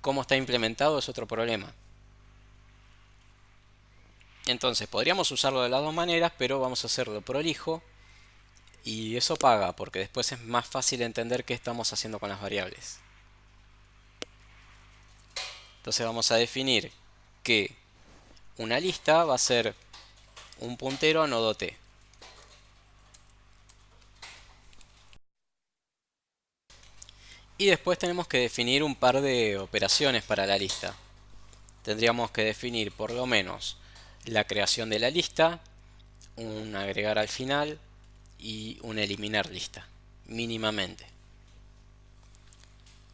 Cómo está implementado es otro problema. Entonces podríamos usarlo de las dos maneras, pero vamos a hacerlo prolijo y eso paga, porque después es más fácil entender qué estamos haciendo con las variables. Entonces vamos a definir que una lista va a ser un puntero a nodo t. Y después tenemos que definir un par de operaciones para la lista. Tendríamos que definir por lo menos la creación de la lista, un agregar al final y un eliminar lista, mínimamente.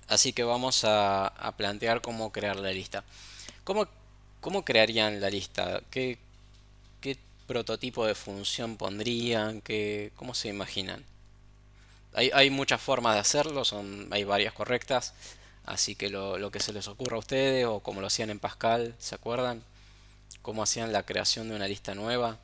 Así que vamos a plantear cómo crear la lista. ¿Cómo, cómo crearían la lista? ¿Qué prototipo de función pondrían? ¿Cómo se imaginan? Hay muchas formas de hacerlo, hay varias correctas. Así que lo que se les ocurra a ustedes o como lo hacían en Pascal, ¿se acuerdan? ¿Cómo hacían la creación de una lista nueva?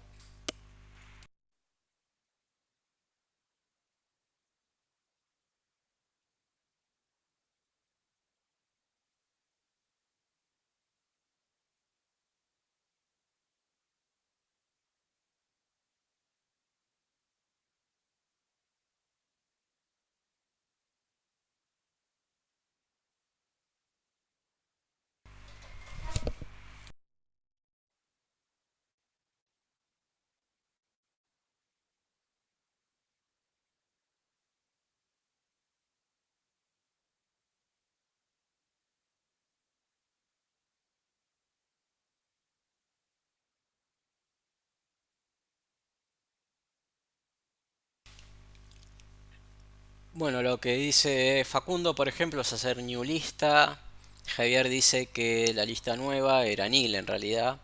Bueno, lo que dice Facundo, por ejemplo, es hacer new lista. Javier dice que la lista nueva era nil en realidad.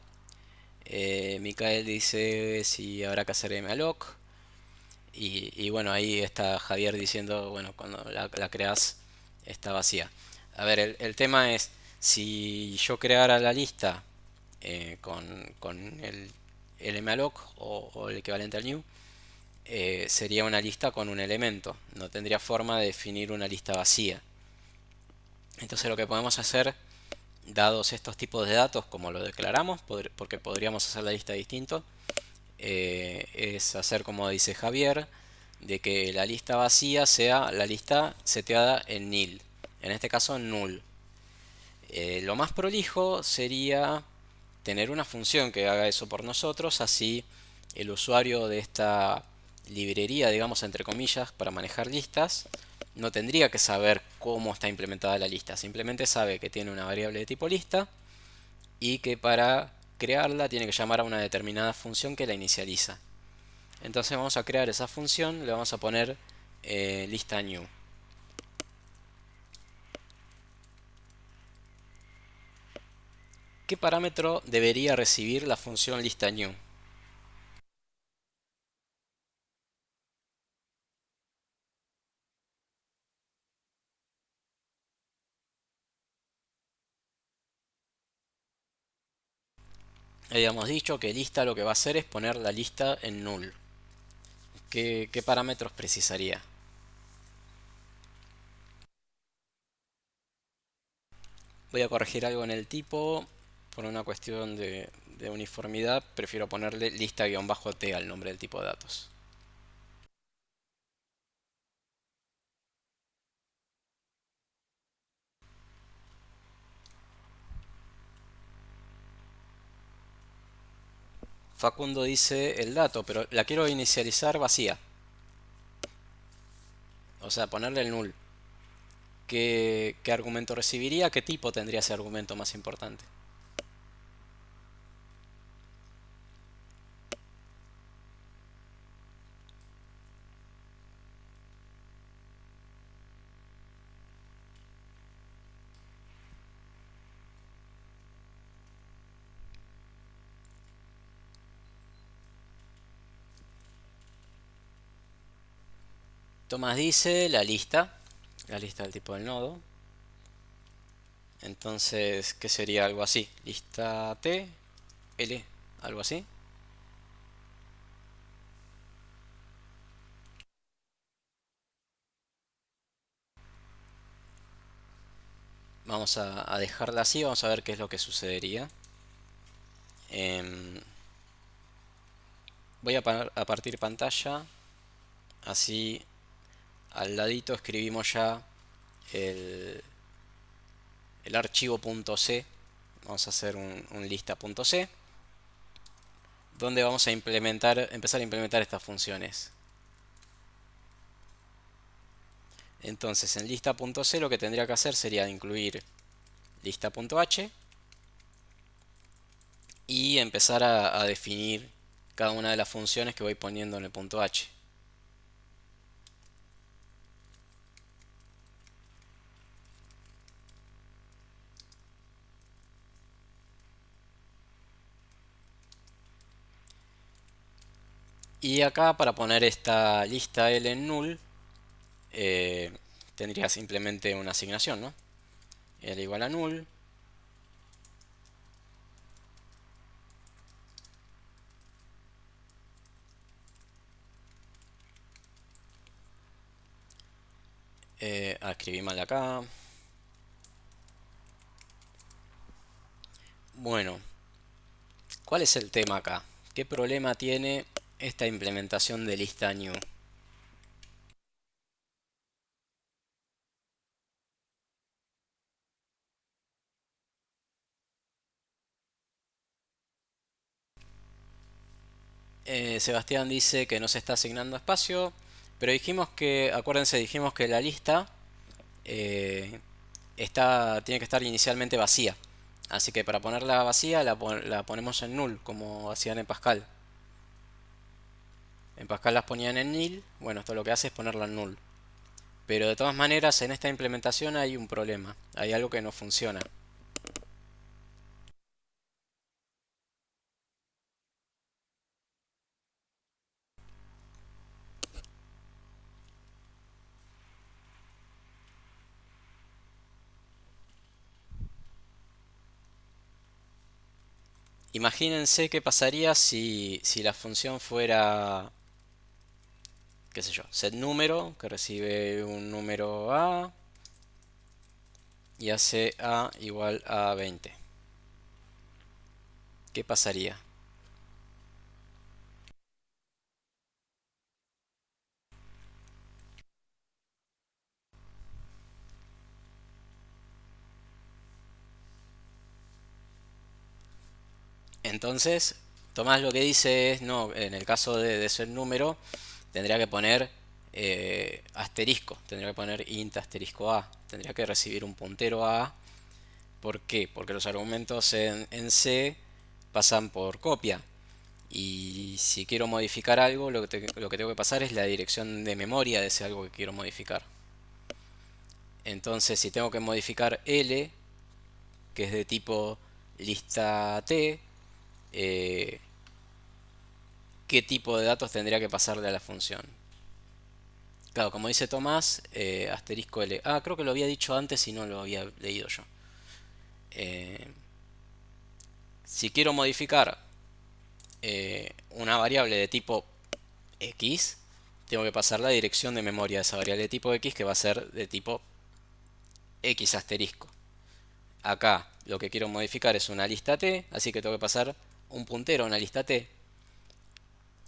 Micael dice si habrá que hacer malloc. Y bueno, ahí está Javier diciendo, bueno, cuando la creas está vacía. A ver, el tema es, si yo creara la lista con el malloc o el equivalente al new, sería una lista con un elemento. No tendría forma de definir una lista vacía. Entonces lo que podemos hacer, dados estos tipos de datos, como lo declaramos, porque podríamos hacer la lista distinto, es hacer como dice Javier, de que la lista vacía sea la lista seteada en nil, en este caso en null. Lo más prolijo sería tener una función que haga eso por nosotros, así el usuario de esta librería, digamos entre comillas, para manejar listas, no tendría que saber cómo está implementada la lista, simplemente sabe que tiene una variable de tipo lista y que para crearla tiene que llamar a una determinada función que la inicializa. Entonces vamos a crear esa función, le vamos a poner lista new. ¿Qué parámetro debería recibir la función lista new? Habíamos dicho que lista lo que va a hacer es poner la lista en null. ¿Qué parámetros precisaría? Voy a corregir algo en el tipo. Por una cuestión de uniformidad, prefiero ponerle lista-t al nombre del tipo de datos. Facundo dice el dato, pero la quiero inicializar vacía. O sea, ponerle el null. ¿Qué argumento recibiría? ¿Qué tipo tendría ese argumento más importante? Tomás dice la lista del tipo del nodo. Entonces, ¿qué sería algo así? Lista T, L, algo así. Vamos a dejarla así, vamos a ver qué es lo que sucedería. Em, Voy a partir pantalla, así al ladito escribimos ya el, el archivo .c. Vamos a hacer un lista.c donde vamos a empezar a implementar estas funciones. Entonces en lista.c lo que tendría que hacer sería incluir lista.h y empezar a definir cada una de las funciones que voy poniendo en el punto h. Y acá para poner esta lista L en null, eh, tendría simplemente una asignación, ¿no? L igual a null. Escribí mal acá. Bueno, ¿cuál es el tema acá? ¿Qué problema tiene esta implementación de lista new? Sebastián dice que no se está asignando espacio, pero dijimos que, acuérdense, dijimos que la lista eh, tiene que estar inicialmente vacía. Así que para ponerla vacía la ponemos en null, como hacían en Pascal. En Pascal las ponían en nil, bueno, esto lo que hace es ponerla en null. Pero de todas maneras, en esta implementación hay un problema, hay algo que no funciona. Imagínense qué pasaría si la función fuera, qué sé yo, set número, que recibe un número A y hace A igual a 20. ¿Qué pasaría? Entonces, Tomás lo que dice es, no, en el caso de ser número, tendría que poner asterisco, tendría que poner int asterisco A, tendría que recibir un puntero a. ¿Por qué? Porque los argumentos en C pasan por copia. Y si quiero modificar algo, lo que tengo que pasar es la dirección de memoria de ese algo que quiero modificar. Entonces, si tengo que modificar L, que es de tipo lista T, eh, ¿qué tipo de datos tendría que pasarle a la función? Claro, como dice Tomás, asterisco L. Ah, creo que lo había dicho antes y no lo había leído yo. Eh, si quiero modificar una variable de tipo X, tengo que pasar la dirección de memoria de esa variable de tipo X que va a ser de tipo X asterisco. Acá lo que quiero modificar es una lista T, así que tengo que pasar un puntero a una lista T.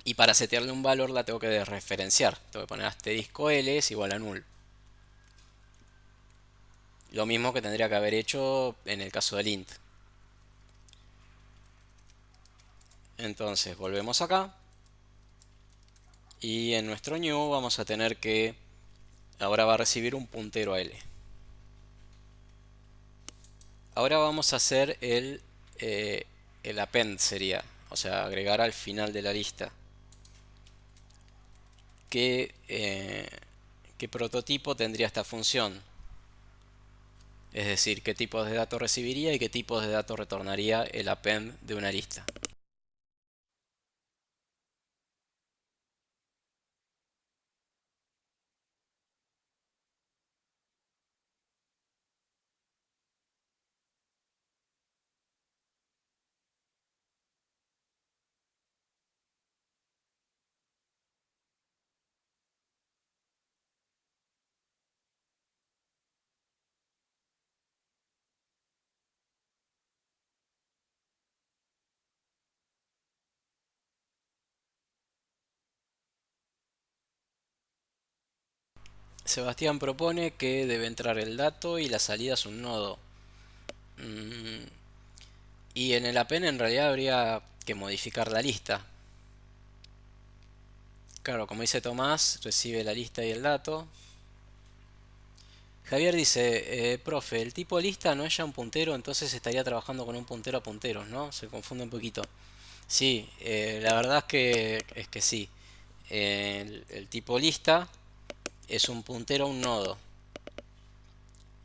Y para setearle un valor la tengo que desreferenciar. Tengo que poner asterisco L es igual a null. Lo mismo que tendría que haber hecho en el caso del int. Entonces volvemos acá. Y en nuestro new vamos a tener que... Ahora va a recibir un puntero a L. Ahora vamos a hacer el append sería. O sea, agregar al final de la lista. ¿Qué prototipo tendría esta función? Es decir, qué tipos de datos recibiría y qué tipos de datos retornaría el append de una lista. Sebastián propone que debe entrar el dato y la salida es un nodo. Mm, y en el append en realidad habría que modificar la lista. Claro, como dice Tomás, recibe la lista y el dato. Javier dice, profe, el tipo lista no es ya un puntero, entonces estaría trabajando con un puntero a punteros, ¿no? Se confunde un poquito. Sí, la verdad es que sí. El tipo lista es un puntero a un nodo.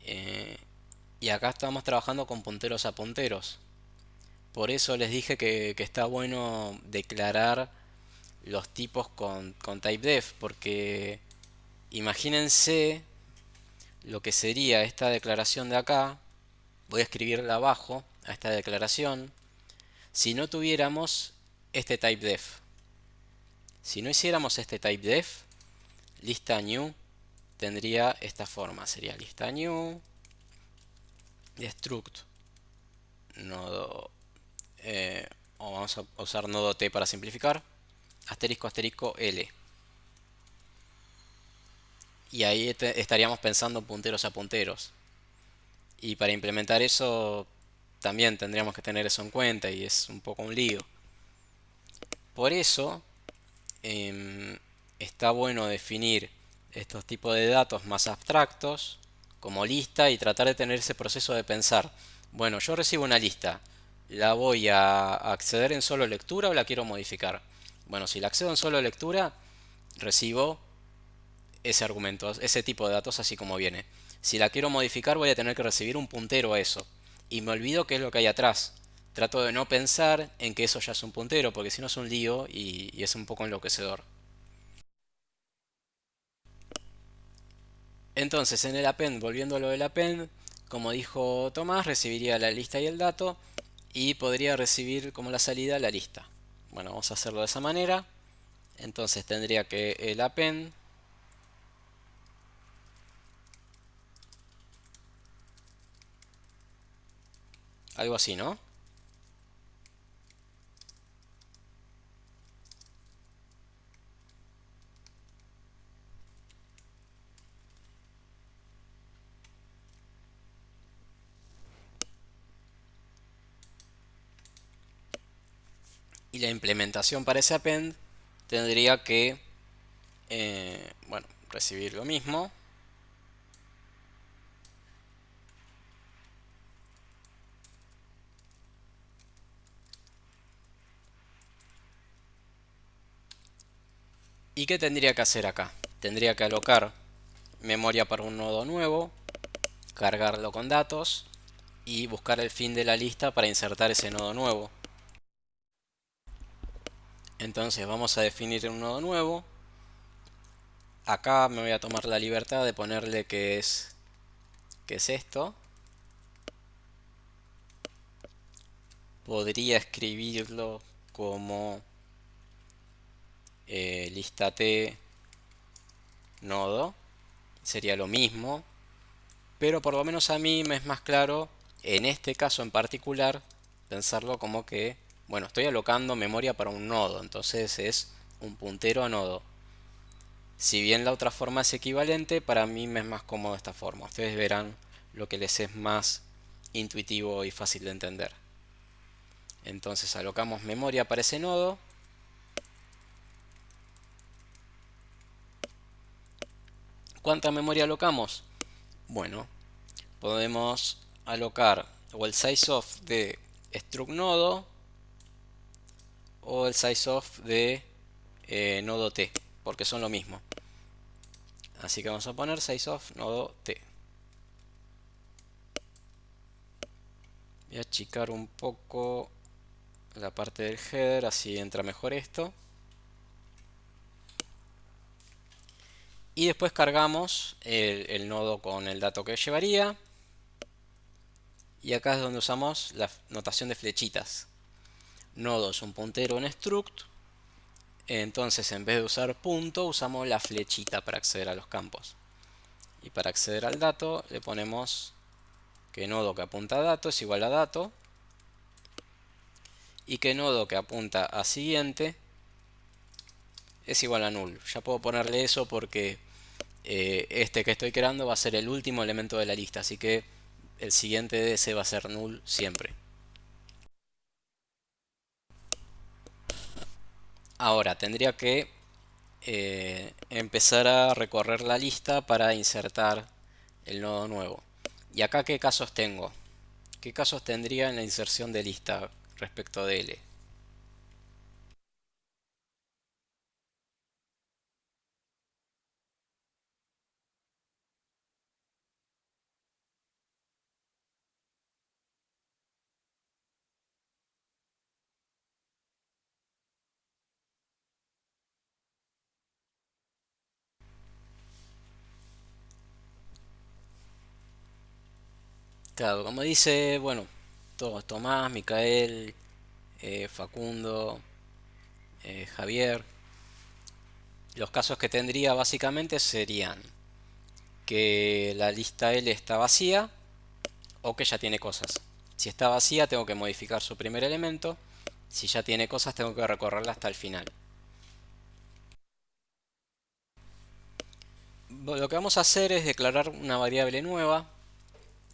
Eh, y acá estamos trabajando con punteros a punteros. Por eso les dije que está bueno declarar los tipos con typedef, porque imagínense lo que sería esta declaración de acá. Voy a escribirla abajo a esta declaración. Si no tuviéramos este typedef, si no hiciéramos este typedef, lista new tendría esta forma. Sería lista new destruct nodo, o vamos a usar nodo t para simplificar, asterisco asterisco l. Y ahí estaríamos pensando punteros a punteros. Y para implementar eso también tendríamos que tener eso en cuenta y es un poco un lío. Por eso em, está bueno definir estos tipos de datos más abstractos como lista y tratar de tener ese proceso de pensar, bueno, yo recibo una lista, ¿la voy a acceder en solo lectura o la quiero modificar? Bueno, si la accedo en solo lectura, recibo ese argumento, ese tipo de datos así como viene. Si la quiero modificar voy a tener que recibir un puntero a eso. Y me olvido qué es lo que hay atrás. Trato de no pensar en que eso ya es un puntero, porque si no es un lío y es un poco enloquecedor. Entonces, en el append, volviendo a lo del append, como dijo Tomás, recibiría la lista y el dato y podría recibir como la salida la lista. Bueno, vamos a hacerlo de esa manera. Entonces tendría que el append, algo así, ¿no? Y la implementación para ese append tendría que, bueno, recibir lo mismo. ¿Y qué tendría que hacer acá? Tendría que alocar memoria para un nodo nuevo, cargarlo con datos y buscar el fin de la lista para insertar ese nodo nuevo. Entonces vamos a definir un nodo nuevo. Acá me voy a tomar la libertad de ponerle que es esto. Podría escribirlo como lista T nodo. Sería lo mismo. Pero por lo menos a mí me es más claro, en este caso en particular, pensarlo como que, bueno, estoy alocando memoria para un nodo. Entonces es un puntero a nodo. Si bien la otra forma es equivalente, para mí me es más cómodo esta forma. Ustedes verán lo que les es más intuitivo y fácil de entender. Entonces alocamos memoria para ese nodo. ¿Cuánta memoria alocamos? Bueno, podemos alocar o el sizeof de struct nodo o el sizeof de nodo t, porque son lo mismo. Así que vamos a poner sizeof nodo t. Voy a achicar un poco la parte del header, así entra mejor esto. Y después cargamos el nodo con el dato que llevaría. Y acá es donde usamos la notación de flechitas. Nodo es un puntero en struct. Entonces en vez de usar punto usamos la flechita para acceder a los campos. Y para acceder al dato le ponemos que nodo que apunta a dato es igual a dato. Y que nodo que apunta a siguiente es igual a null. Ya puedo ponerle eso porque este que estoy creando va a ser el último elemento de la lista. Así que el siguiente de ese va a ser null siempre. Ahora tendría que empezar a recorrer la lista para insertar el nodo nuevo. ¿Y acá qué casos tengo? ¿Qué casos tendría en la inserción de lista respecto de L? Claro, como dice, bueno, todos, Tomás, Micael, Facundo, Javier, los casos que tendría básicamente serían que la lista L está vacía o que ya tiene cosas. Si está vacía tengo que modificar su primer elemento. Si ya tiene cosas tengo que recorrerla hasta el final. Lo que vamos a hacer es declarar una variable nueva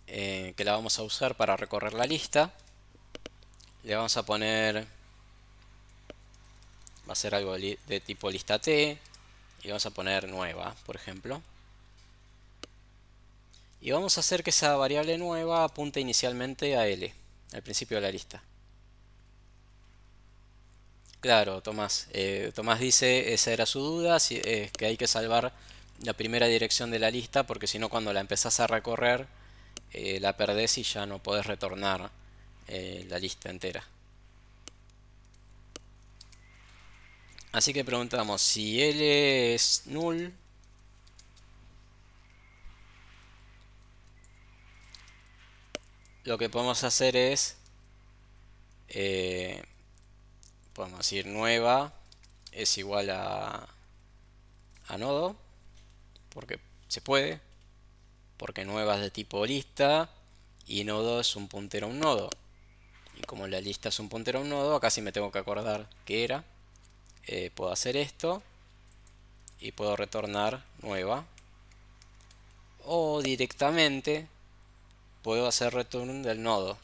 que la vamos a usar para recorrer la lista. Le vamos a poner, va a ser algo de tipo lista T y vamos a poner nueva, por ejemplo. Y vamos a hacer que esa variable nueva apunte inicialmente a L, al principio de la lista. Claro, Tomás. Tomás dice, esa era su duda, que hay que salvar la primera dirección de la lista, porque si no cuando la empezás a recorrer la perdés y ya no podés retornar la lista entera. Así que preguntamos si L es null, lo que podemos hacer es, eh, podemos decir nueva es igual a nodo, porque se puede, porque nueva es de tipo lista y nodo es un puntero a un nodo. Y como la lista es un puntero a un nodo, acá sí me tengo que acordar qué era. Puedo hacer esto y puedo retornar nueva. O directamente puedo hacer return del nodo.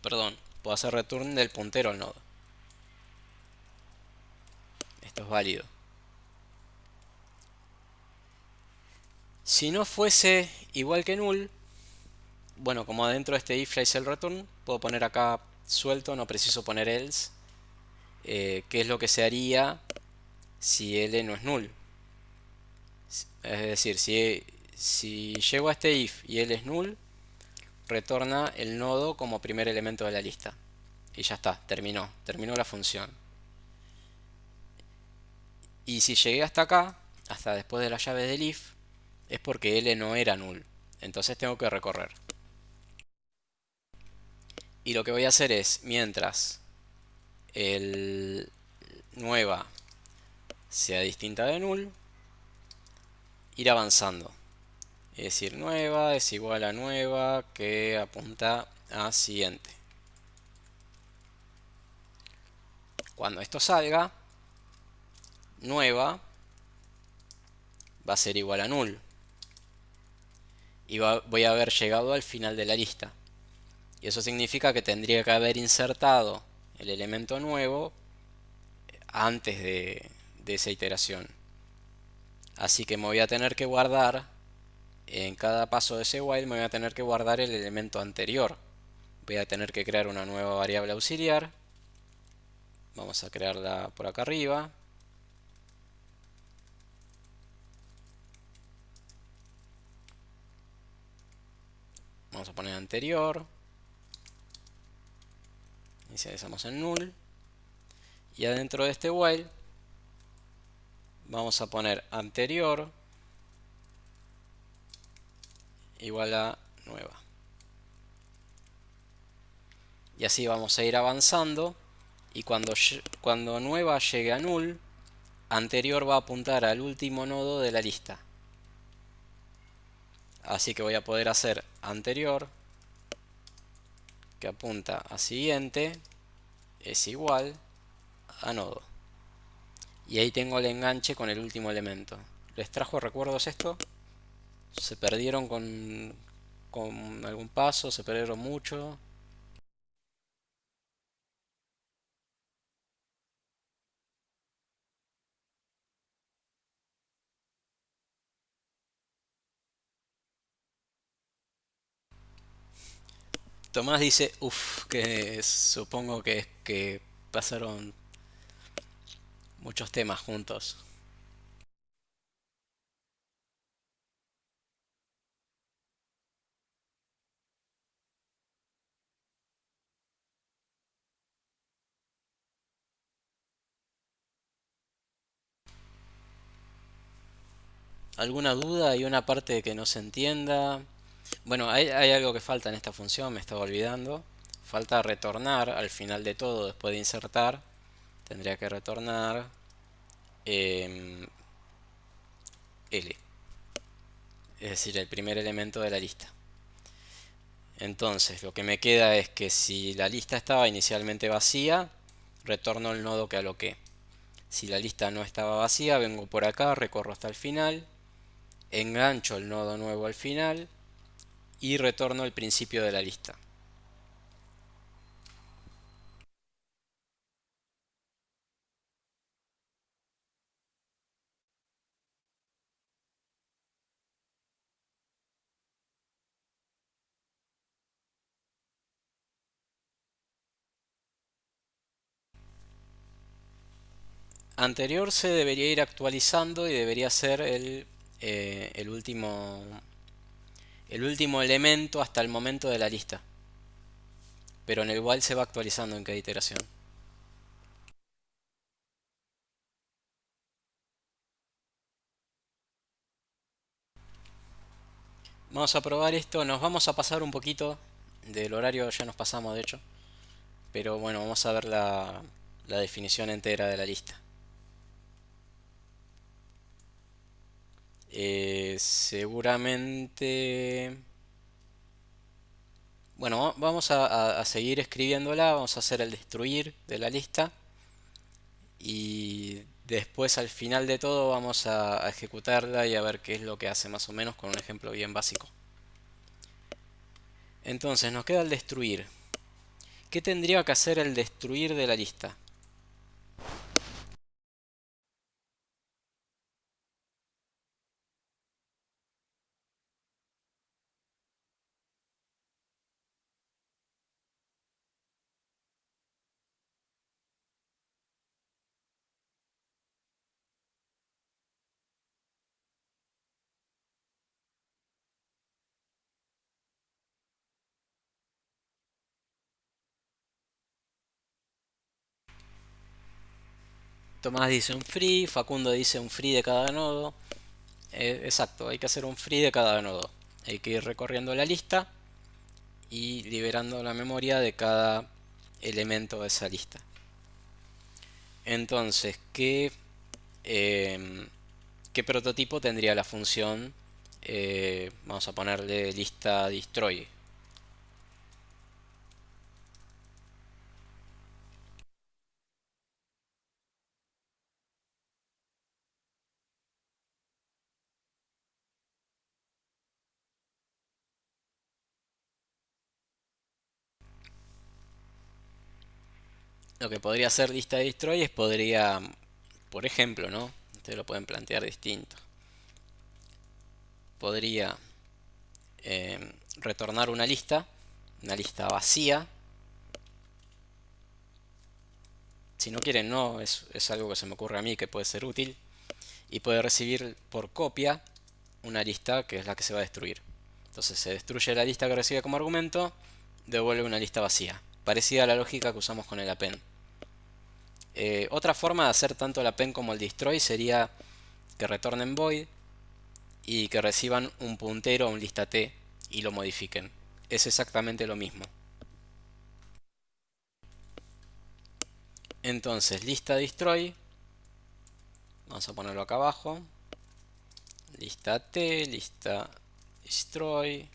Perdón, puedo hacer return del puntero al nodo. Esto es válido. Si no fuese igual que null, bueno, como adentro de este if ya hice el return, puedo poner acá suelto, no preciso poner else, que es lo que se haría si L no es null. Es decir, si llego a este if y L es null, retorna el nodo como primer elemento de la lista. Y ya está, terminó la función. Y si llegué hasta acá, hasta después de la llave del if, es porque L no era null. Entonces tengo que recorrer. Y lo que voy a hacer es, mientras el nueva sea distinta de null, ir avanzando. Es decir, nueva es igual a nueva que apunta a siguiente. Cuando esto salga, nueva va a ser igual a null. Y voy a haber llegado al final de la lista. Y eso significa que tendría que haber insertado el elemento nuevo antes de esa iteración. Así que me voy a tener que guardar, en cada paso de ese while me voy a tener que guardar el elemento anterior. Voy a tener que crear una nueva variable auxiliar. Vamos a crearla por acá arriba. Vamos a poner anterior. Inicializamos en null. Y adentro de este while vamos a poner anterior igual a nueva. Y así vamos a ir avanzando. Y cuando nueva llegue a null, anterior va a apuntar al último nodo de la lista. Así que voy a poder hacer anterior, que apunta a siguiente, es igual a nodo. Y ahí tengo el enganche con el último elemento. ¿Les trajo recuerdos esto? ¿Se perdieron con algún paso? ¿Se perdieron mucho? Tomás dice, uff, que supongo que es que pasaron muchos temas juntos. ¿Alguna duda? ¿Hay una parte que no se entienda? Bueno, hay algo que falta en esta función, me estaba olvidando. Falta retornar al final de todo, después de insertar. Tendría que retornar em, L, es decir, el primer elemento de la lista. Entonces, lo que me queda es que si la lista estaba inicialmente vacía, retorno el nodo que aloqué. Si la lista no estaba vacía, vengo por acá, recorro hasta el final, engancho el nodo nuevo al final y retorno el principio de la lista. anterior se debería ir actualizando y debería ser el último elemento hasta el momento de la lista. Pero en el while se va actualizando en cada iteración. Vamos a probar esto, nos vamos a pasar un poquito del horario, ya nos pasamos de hecho. Pero bueno, vamos a ver la definición entera de la lista. Seguramente... Bueno, vamos a seguir escribiéndola, vamos a hacer el destruir de la lista y después al final de todo vamos a ejecutarla y a ver qué es lo que hace más o menos con un ejemplo bien básico. Entonces nos queda el destruir. ¿Qué tendría que hacer el destruir de la lista? Tomás dice un free, Facundo dice un free de cada nodo. Exacto, hay que hacer un free de cada nodo. Hay que ir recorriendo la lista y liberando la memoria de cada elemento de esa lista. Entonces, ¿qué prototipo tendría la función? Vamos a ponerle lista destroy. Lo que podría ser lista destroy es podría, por ejemplo, ¿no? Ustedes lo pueden plantear distinto. Podría retornar una lista vacía. Si no quieren, no, es algo que se me ocurre a mí que puede ser útil. Y puede recibir por copia una lista que es la que se va a destruir. Entonces se destruye la lista que recibe como argumento, devuelve una lista vacía. Parecida a la lógica que usamos con el append. Otra forma de hacer tanto el append como el destroy sería que retornen void y que reciban un puntero a un lista t y lo modifiquen. Es exactamente lo mismo. Entonces, lista destroy, vamos a ponerlo acá abajo. Lista t, lista destroy,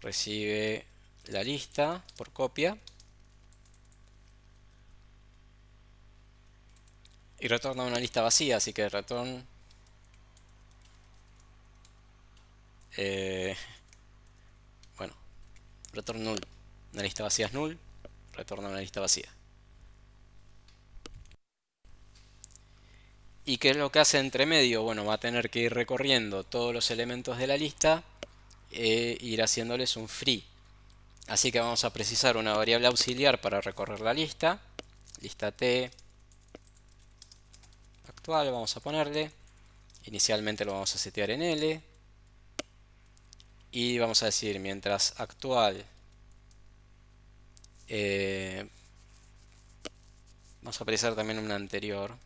recibe la lista por copia y retorna una lista vacía, así que return bueno, return null. Una lista vacía es null, retorna una lista vacía. ¿Y qué es lo que hace entre medio? Bueno, va a tener que ir recorriendo todos los elementos de la lista e ir haciéndoles un free. Así que vamos a precisar una variable auxiliar para recorrer la lista. Lista t actual, vamos a ponerle. Inicialmente lo vamos a setear en L. Y vamos a decir, mientras actual... vamos a precisar también una anterior.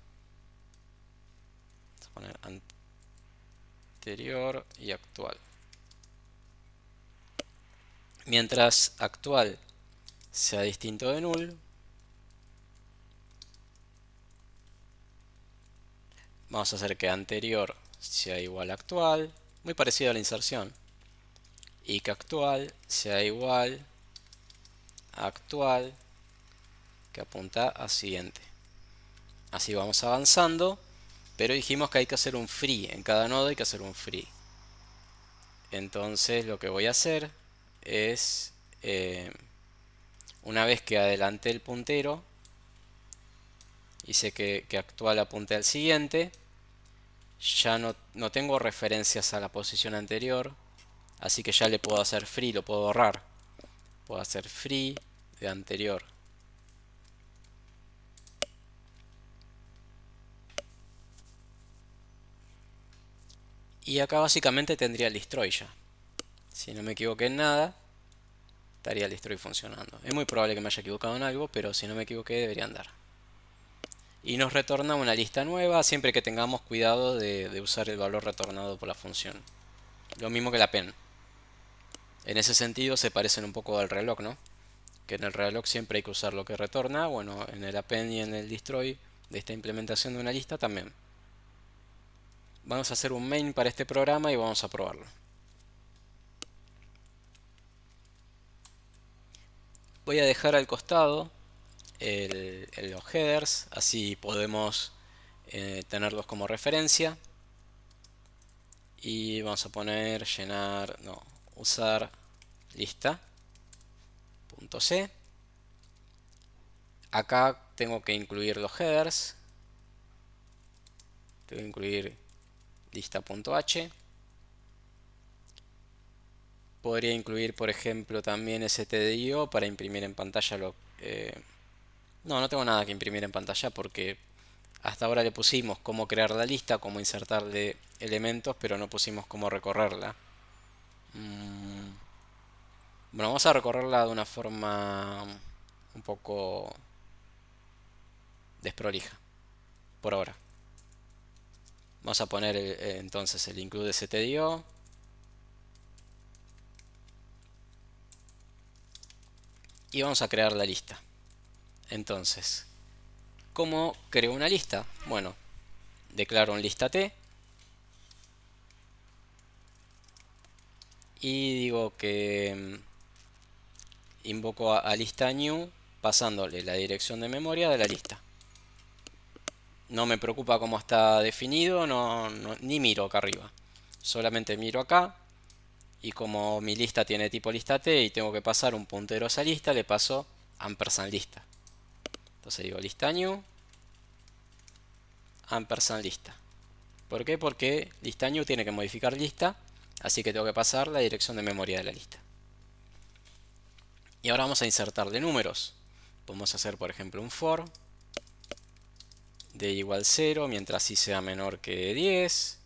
Vamos a poner anterior y actual. Mientras actual sea distinto de null, vamos a hacer que anterior sea igual a actual, muy parecido a la inserción, y que actual sea igual a actual que apunta a siguiente. Así vamos avanzando, pero dijimos que hay que hacer un free, en cada nodo hay que hacer un free. Entonces lo que voy a hacer es, una vez que adelanté el puntero, hice que actual apunte al siguiente, ya no tengo referencias a la posición anterior, así que ya le puedo hacer free, lo puedo borrar. Puedo hacer free de anterior. Y acá básicamente tendría el destroy ya. Si no me equivoqué en nada, estaría el destroy funcionando. Es muy probable que me haya equivocado en algo, pero si no me equivoqué debería andar. Y nos retorna una lista nueva siempre que tengamos cuidado de usar el valor retornado por la función. Lo mismo que la pen. En ese sentido se parecen un poco al reloj, ¿no? Que en el reloj siempre hay que usar lo que retorna. Bueno, en el append y en el destroy de esta implementación de una lista también. Vamos a hacer un main para este programa y vamos a probarlo. Voy a dejar al costado los headers, así podemos tenerlos como referencia. Y vamos a poner llenar, no, usar lista punto .c. Acá tengo que incluir los headers. Tengo que incluir lista.h. Podría incluir, por ejemplo, también stdio para imprimir en pantalla no, no tengo nada que imprimir en pantalla porque hasta ahora le pusimos cómo crear la lista, cómo insertarle elementos, pero no pusimos cómo recorrerla. Bueno, vamos a recorrerla de una forma un poco desprolija, por ahora. Vamos a poner entonces el include stdio. Y vamos a crear la lista. Entonces, ¿cómo creo una lista? Bueno, declaro un lista t y digo que invoco a lista new pasándole la dirección de memoria de la lista. No me preocupa cómo está definido, ni miro acá arriba. Solamente miro acá y como mi lista tiene tipo lista t y tengo que pasar un puntero a esa lista, le paso ampersand lista. Entonces digo lista new ampersand lista. ¿Por qué? Porque lista new tiene que modificar lista, así que tengo que pasar la dirección de memoria de la lista. Y ahora vamos a insertarle números. Podemos hacer, por ejemplo, un for de igual 0 mientras i sea menor que 10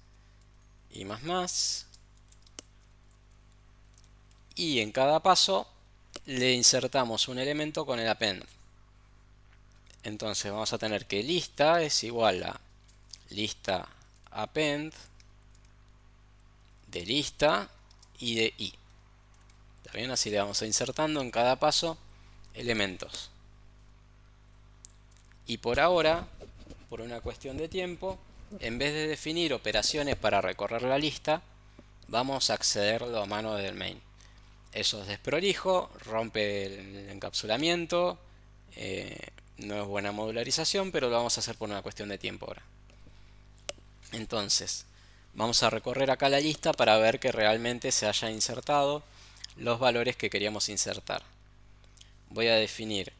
y más. Y en cada paso le insertamos un elemento con el append. Entonces vamos a tener que lista es igual a lista append de lista y de i. ¿Está bien? Así le vamos a insertando en cada paso elementos. Y por ahora, por una cuestión de tiempo, en vez de definir operaciones para recorrer la lista, vamos a accederlo a mano del main. Eso es desprolijo, rompe el encapsulamiento, no es buena modularización, pero lo vamos a hacer por una cuestión de tiempo ahora. Entonces, vamos a recorrer acá la lista para ver que realmente se haya insertado los valores que queríamos insertar. Voy a definir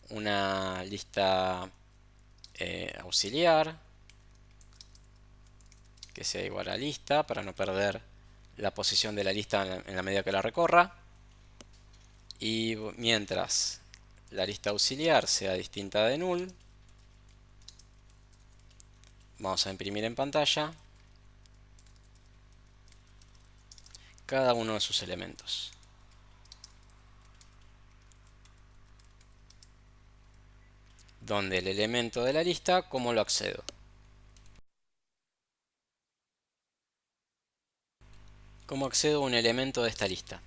una lista auxiliar que sea igual a lista para no perder la posición de la lista en la medida que la recorra. Y mientras la lista auxiliar sea distinta de null, vamos a imprimir en pantalla cada uno de sus elementos. Donde el elemento de la lista, ¿cómo lo accedo? ¿Cómo accedo a un elemento de esta lista?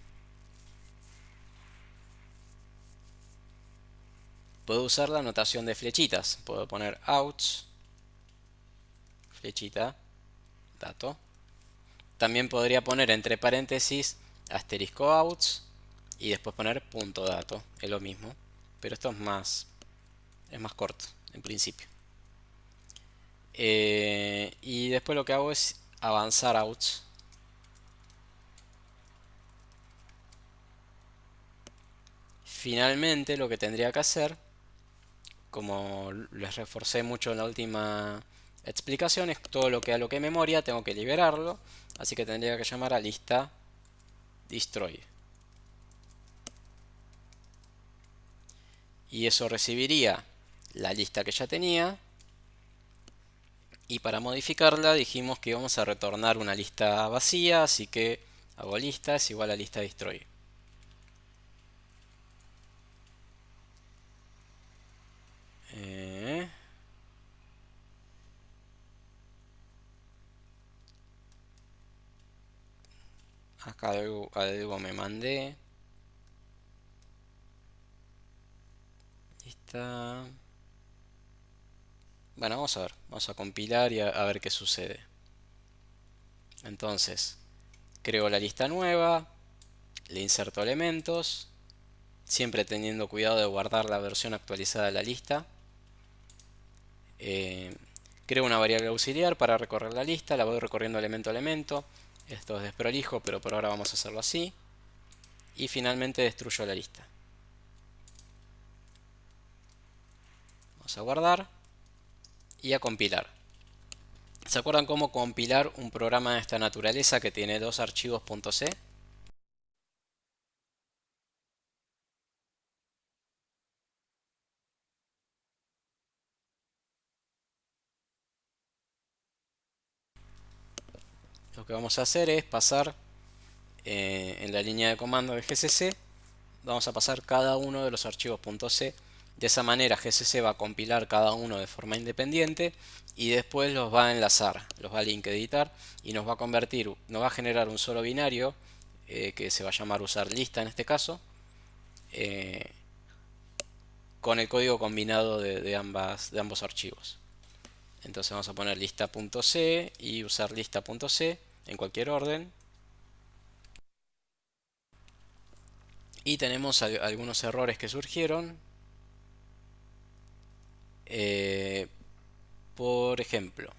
Puedo usar la notación de flechitas. Puedo poner outs, flechita, dato. También podría poner entre paréntesis asterisco outs y después poner punto dato. Es lo mismo, pero esto es más corto en principio. Y después lo que hago es avanzar outs. Finalmente lo que tendría que hacer, como les reforcé mucho en la última explicación, es todo lo que aloqué memoria, tengo que liberarlo, así que tendría que llamar a lista destroy. Y eso recibiría la lista que ya tenía Y para modificarla dijimos que íbamos a retornar una lista vacía, así que hago lista es igual a lista destroy. Eh, Acá algo me mandé. Lista. Bueno, vamos a ver. Vamos a compilar y a ver qué sucede. Entonces, creo la lista nueva, le inserto elementos, siempre teniendo cuidado de guardar la versión actualizada de la lista. Eh, Creo una variable auxiliar para recorrer la lista, la voy recorriendo elemento a elemento. Esto es desprolijo, pero por ahora vamos a hacerlo así. Y finalmente destruyo la lista. Vamos a guardar y a compilar. ¿Se acuerdan cómo compilar un programa de esta naturaleza que tiene dos archivos .c? Lo que vamos a hacer es pasar en la línea de comando de GCC, vamos a pasar cada uno de los archivos .c. De esa manera GCC va a compilar cada uno de forma independiente y después los va a enlazar, los va a link editar y nos va a convertir, nos va a generar un solo binario que se va a llamar usar lista en este caso, eh, con el código combinado de ambos archivos. Entonces vamos a poner lista.c y usar lista.c en cualquier orden. Y tenemos algunos errores que surgieron. Eh, por ejemplo,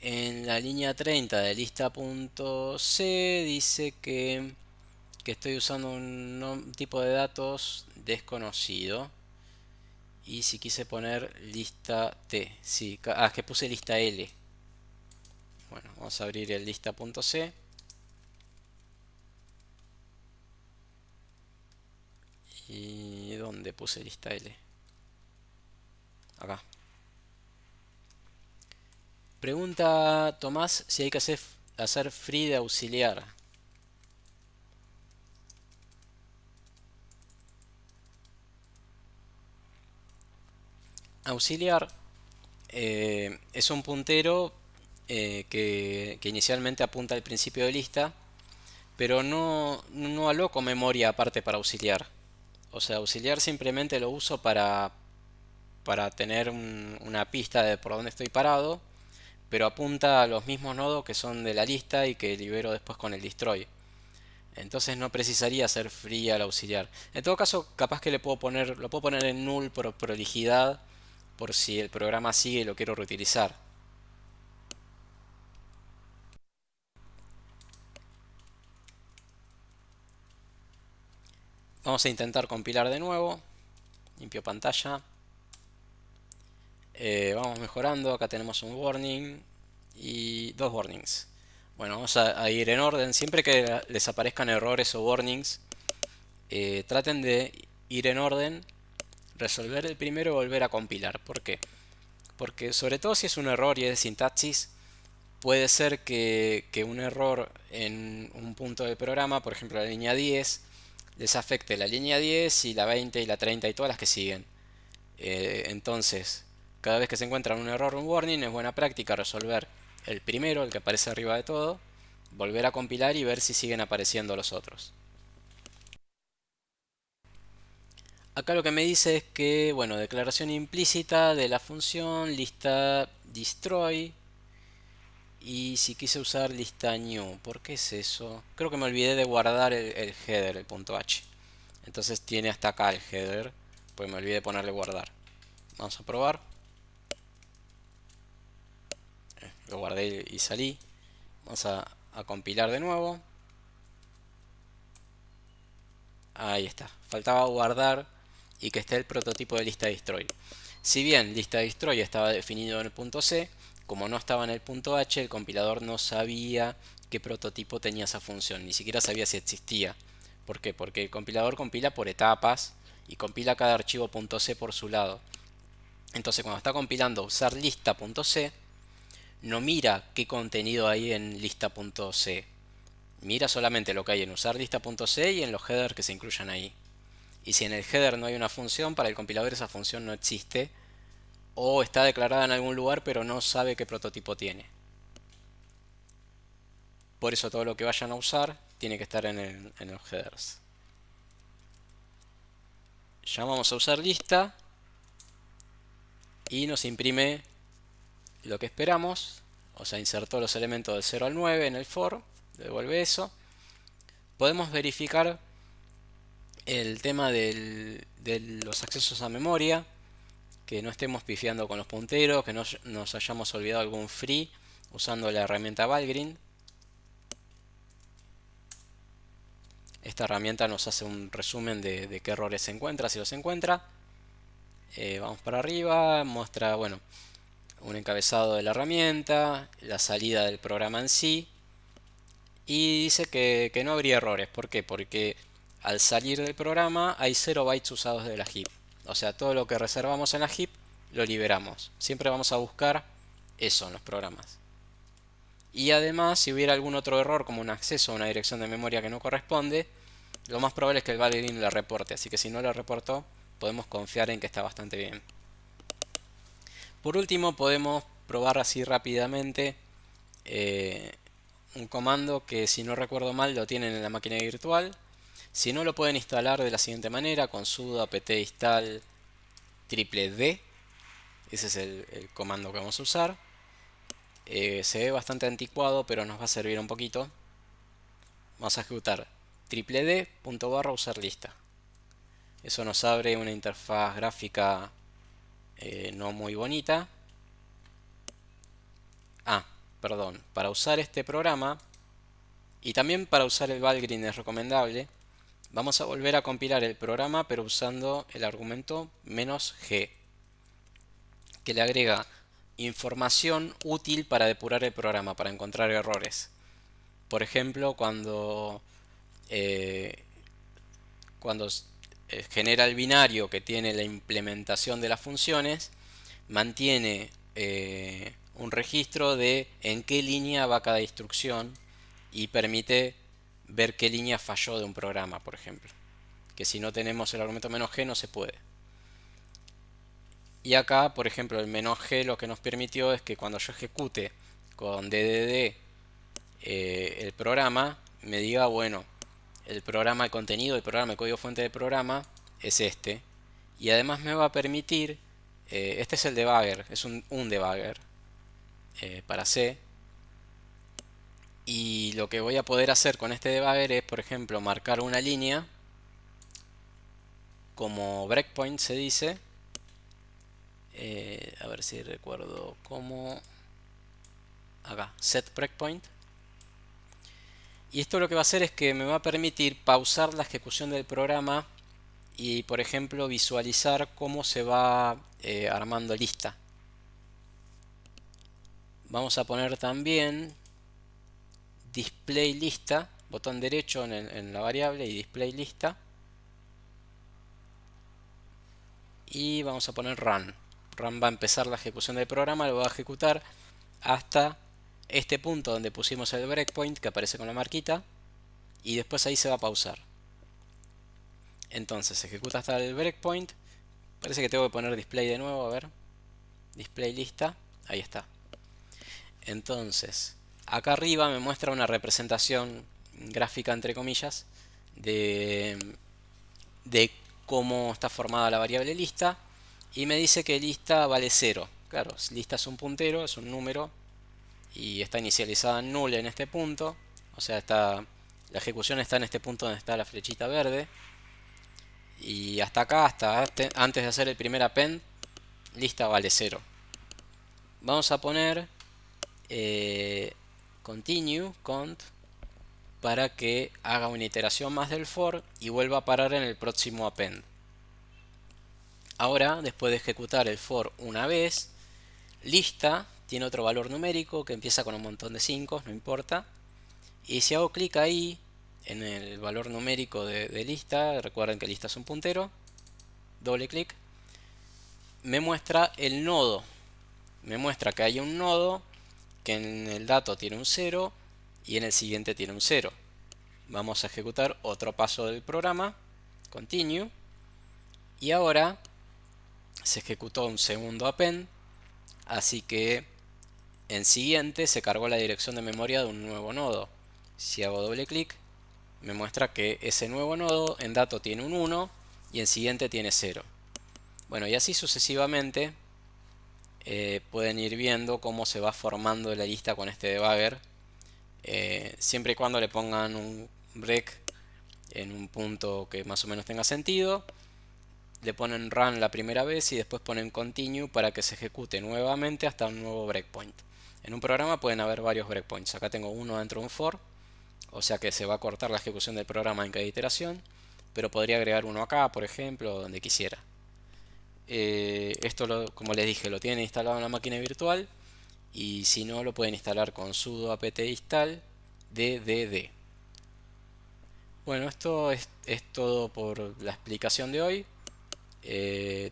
en la línea 30 de lista.c dice que estoy usando un tipo de datos desconocido. Y si quise poner lista T, sí, es que puse lista L. Bueno, vamos a abrir el lista.c. ¿Y dónde puse lista L? Acá. Pregunta Tomás si hay que hacer free de auxiliar. Auxiliar es un puntero que inicialmente apunta al principio de lista, pero no aloco memoria aparte para auxiliar. O sea, auxiliar simplemente lo uso para tener una pista de por dónde estoy parado, pero apunta a los mismos nodos que son de la lista y que libero después con el destroy. Entonces no precisaría hacer free al auxiliar. En todo caso, capaz que lo puedo poner en null por prolijidad, por si el programa sigue y lo quiero reutilizar. Vamos a intentar compilar de nuevo. Limpio pantalla. Vamos mejorando. Acá tenemos un warning y dos warnings. Bueno, vamos a ir en orden. Siempre que les aparezcan errores o warnings, traten de ir en orden, resolver el primero y volver a compilar. ¿Por qué? Porque sobre todo si es un error y es de sintaxis, puede ser que un error en un punto del programa, por ejemplo la línea 10, les afecte la línea 10 y la 20 y la 30 y todas las que siguen. Entonces, cada vez que se encuentra un error o un warning, es buena práctica resolver el primero, el que aparece arriba de todo, volver a compilar y ver si siguen apareciendo los otros. Acá lo que me dice es que, bueno, declaración implícita de la función lista destroy. Y si quise usar lista new, ¿por qué es eso? Creo que me olvidé de guardar el header, el punto .h. Entonces tiene hasta acá el header, pues me olvidé de ponerle guardar. Vamos a probar. Lo guardé y salí. Vamos a compilar de nuevo. Ahí está. Faltaba guardar y que esté el prototipo de lista destroy. Si bien lista destroy estaba definido en el punto C, como no estaba en el punto H, el compilador no sabía qué prototipo tenía esa función, ni siquiera sabía si existía. ¿Por qué? Porque el compilador compila por etapas y compila cada archivo .c por su lado. Entonces cuando está compilando usar lista.c, no mira qué contenido hay en lista.c. Mira solamente lo que hay en usar lista.c y en los headers que se incluyan ahí. Y si en el header no hay una función, para el compilador esa función no existe o está declarada en algún lugar pero no sabe qué prototipo tiene. Por eso todo lo que vayan a usar tiene que estar en los headers. Llamamos a usar lista y nos imprime lo que esperamos. O sea, insertó los elementos del 0 al 9 en el for, devuelve eso. Podemos verificar el tema de los accesos a memoria, que no estemos pifiando con los punteros, que no nos hayamos olvidado algún free usando la herramienta Valgrind. Esta herramienta nos hace un resumen de qué errores se encuentra, si los encuentra. Vamos para arriba, muestra, bueno, un encabezado de la herramienta, la salida del programa en sí, y dice que no habría errores. ¿Por qué? Porque al salir del programa hay 0 bytes usados de la heap. O sea, todo lo que reservamos en la heap lo liberamos. Siempre vamos a buscar eso en los programas. Y además, si hubiera algún otro error, como un acceso a una dirección de memoria que no corresponde, lo más probable es que el Valgrind la reporte. Así que si no la reportó, podemos confiar en que está bastante bien. Por último, podemos probar así rápidamente un comando que, si no recuerdo mal, lo tienen en la máquina virtual. Si no, lo pueden instalar de la siguiente manera: con sudo apt install -d. Ese es el comando que vamos a usar. Se ve bastante anticuado, pero nos va a servir un poquito. Vamos a ejecutar -d usar lista. Eso nos abre una interfaz gráfica no muy bonita. Perdón, para usar este programa y también para usar el Valgrind es recomendable. Vamos a volver a compilar el programa, pero usando el argumento "-g", que le agrega información útil para depurar el programa, para encontrar errores. Por ejemplo, eh, cuando genera el binario que tiene la implementación de las funciones, mantiene un registro de en qué línea va cada instrucción y permite ver qué línea falló de un programa, por ejemplo. Que si no tenemos el argumento "-g no se puede. Y acá, por ejemplo, el "-g lo que nos permitió es que cuando yo ejecute con DDD el programa, me diga, bueno, el programa, el contenido del programa, el código fuente del programa es este. Y además me va a permitir, este es el debugger, es un debugger para C. Y lo que voy a poder hacer con este debugger es, por ejemplo, marcar una línea como breakpoint se dice. A ver si recuerdo cómo. Acá, set breakpoint. Y esto lo que va a hacer es que me va a permitir pausar la ejecución del programa y, por ejemplo, visualizar cómo se va armando lista. Vamos a poner también display lista, botón derecho en la variable y display lista. Y vamos a poner run. Run va a empezar la ejecución del programa, lo va a ejecutar hasta este punto donde pusimos el breakpoint que aparece con la marquita, y después ahí se va a pausar. Entonces ejecuta hasta el breakpoint. Parece que tengo que poner display de nuevo, a ver. Display lista, ahí está. Entonces, acá arriba me muestra una representación gráfica, entre comillas, de cómo está formada la variable lista, y me dice que lista vale 0. Claro, lista es un puntero, es un número, y está inicializada en null en este punto. O sea, la ejecución está en este punto donde está la flechita verde. Y hasta acá, antes de hacer el primer append, lista vale 0. Vamos a poner continue cont para que haga una iteración más del for y vuelva a parar en el próximo append. Ahora, después de ejecutar el for una vez, lista tiene otro valor numérico que empieza con un montón de 5, no importa. Y si hago clic ahí en el valor numérico de lista, recuerden que lista es un puntero, doble clic, me muestra el nodo. Me muestra que hay un nodo que en el dato tiene un 0 y en el siguiente tiene un 0. Vamos a ejecutar otro paso del programa, continue, y ahora se ejecutó un segundo append, así que en siguiente se cargó la dirección de memoria de un nuevo nodo. Si hago doble clic, me muestra que ese nuevo nodo en dato tiene un 1 y en siguiente tiene 0. Bueno, y así sucesivamente pueden ir viendo cómo se va formando la lista con este debugger, siempre y cuando le pongan un break en un punto que más o menos tenga sentido. Le ponen run la primera vez y después ponen continue para que se ejecute nuevamente hasta un nuevo breakpoint. En un programa pueden haber varios breakpoints. Acá tengo uno dentro de un for, o sea que se va a cortar la ejecución del programa en cada iteración, pero podría agregar uno acá, por ejemplo, donde quisiera. Como les dije, lo tienen instalado en la máquina virtual y si no, lo pueden instalar con sudo apt install ddd. Bueno, esto es todo por la explicación de hoy.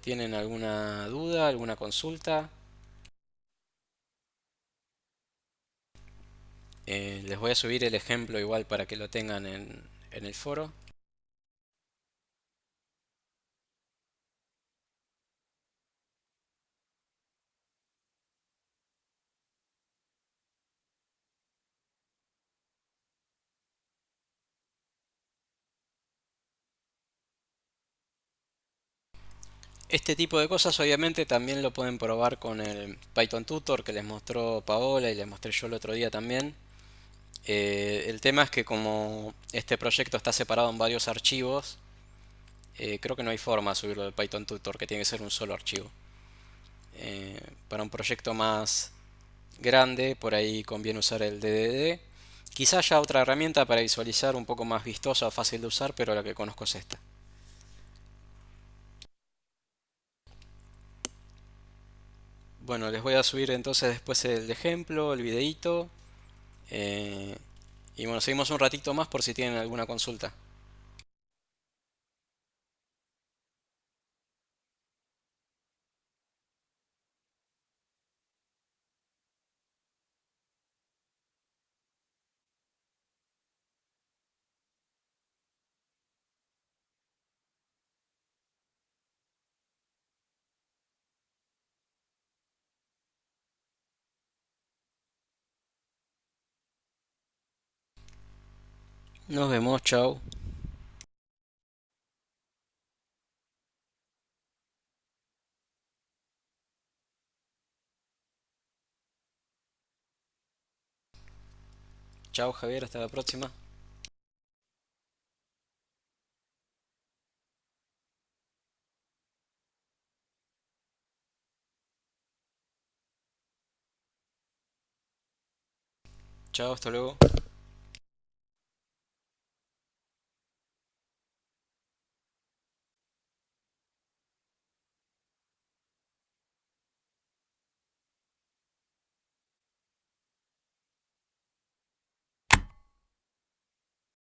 ¿Tienen alguna duda, alguna consulta? Les voy a subir el ejemplo igual para que lo tengan en el foro. Este tipo de cosas obviamente también lo pueden probar con el Python Tutor que les mostró Paola y les mostré yo el otro día también. El tema es que como este proyecto está separado en varios archivos, creo que no hay forma de subirlo del Python Tutor, que tiene que ser un solo archivo. Para un proyecto más grande, por ahí conviene usar el DDD. Quizá haya otra herramienta para visualizar un poco más vistosa o fácil de usar, pero la que conozco es esta. Bueno, les voy a subir entonces después el ejemplo, el videíto. eh, y bueno, seguimos un ratito más por si tienen alguna consulta. Nos vemos, chao. Chao Javier, hasta la próxima. Chao, hasta luego.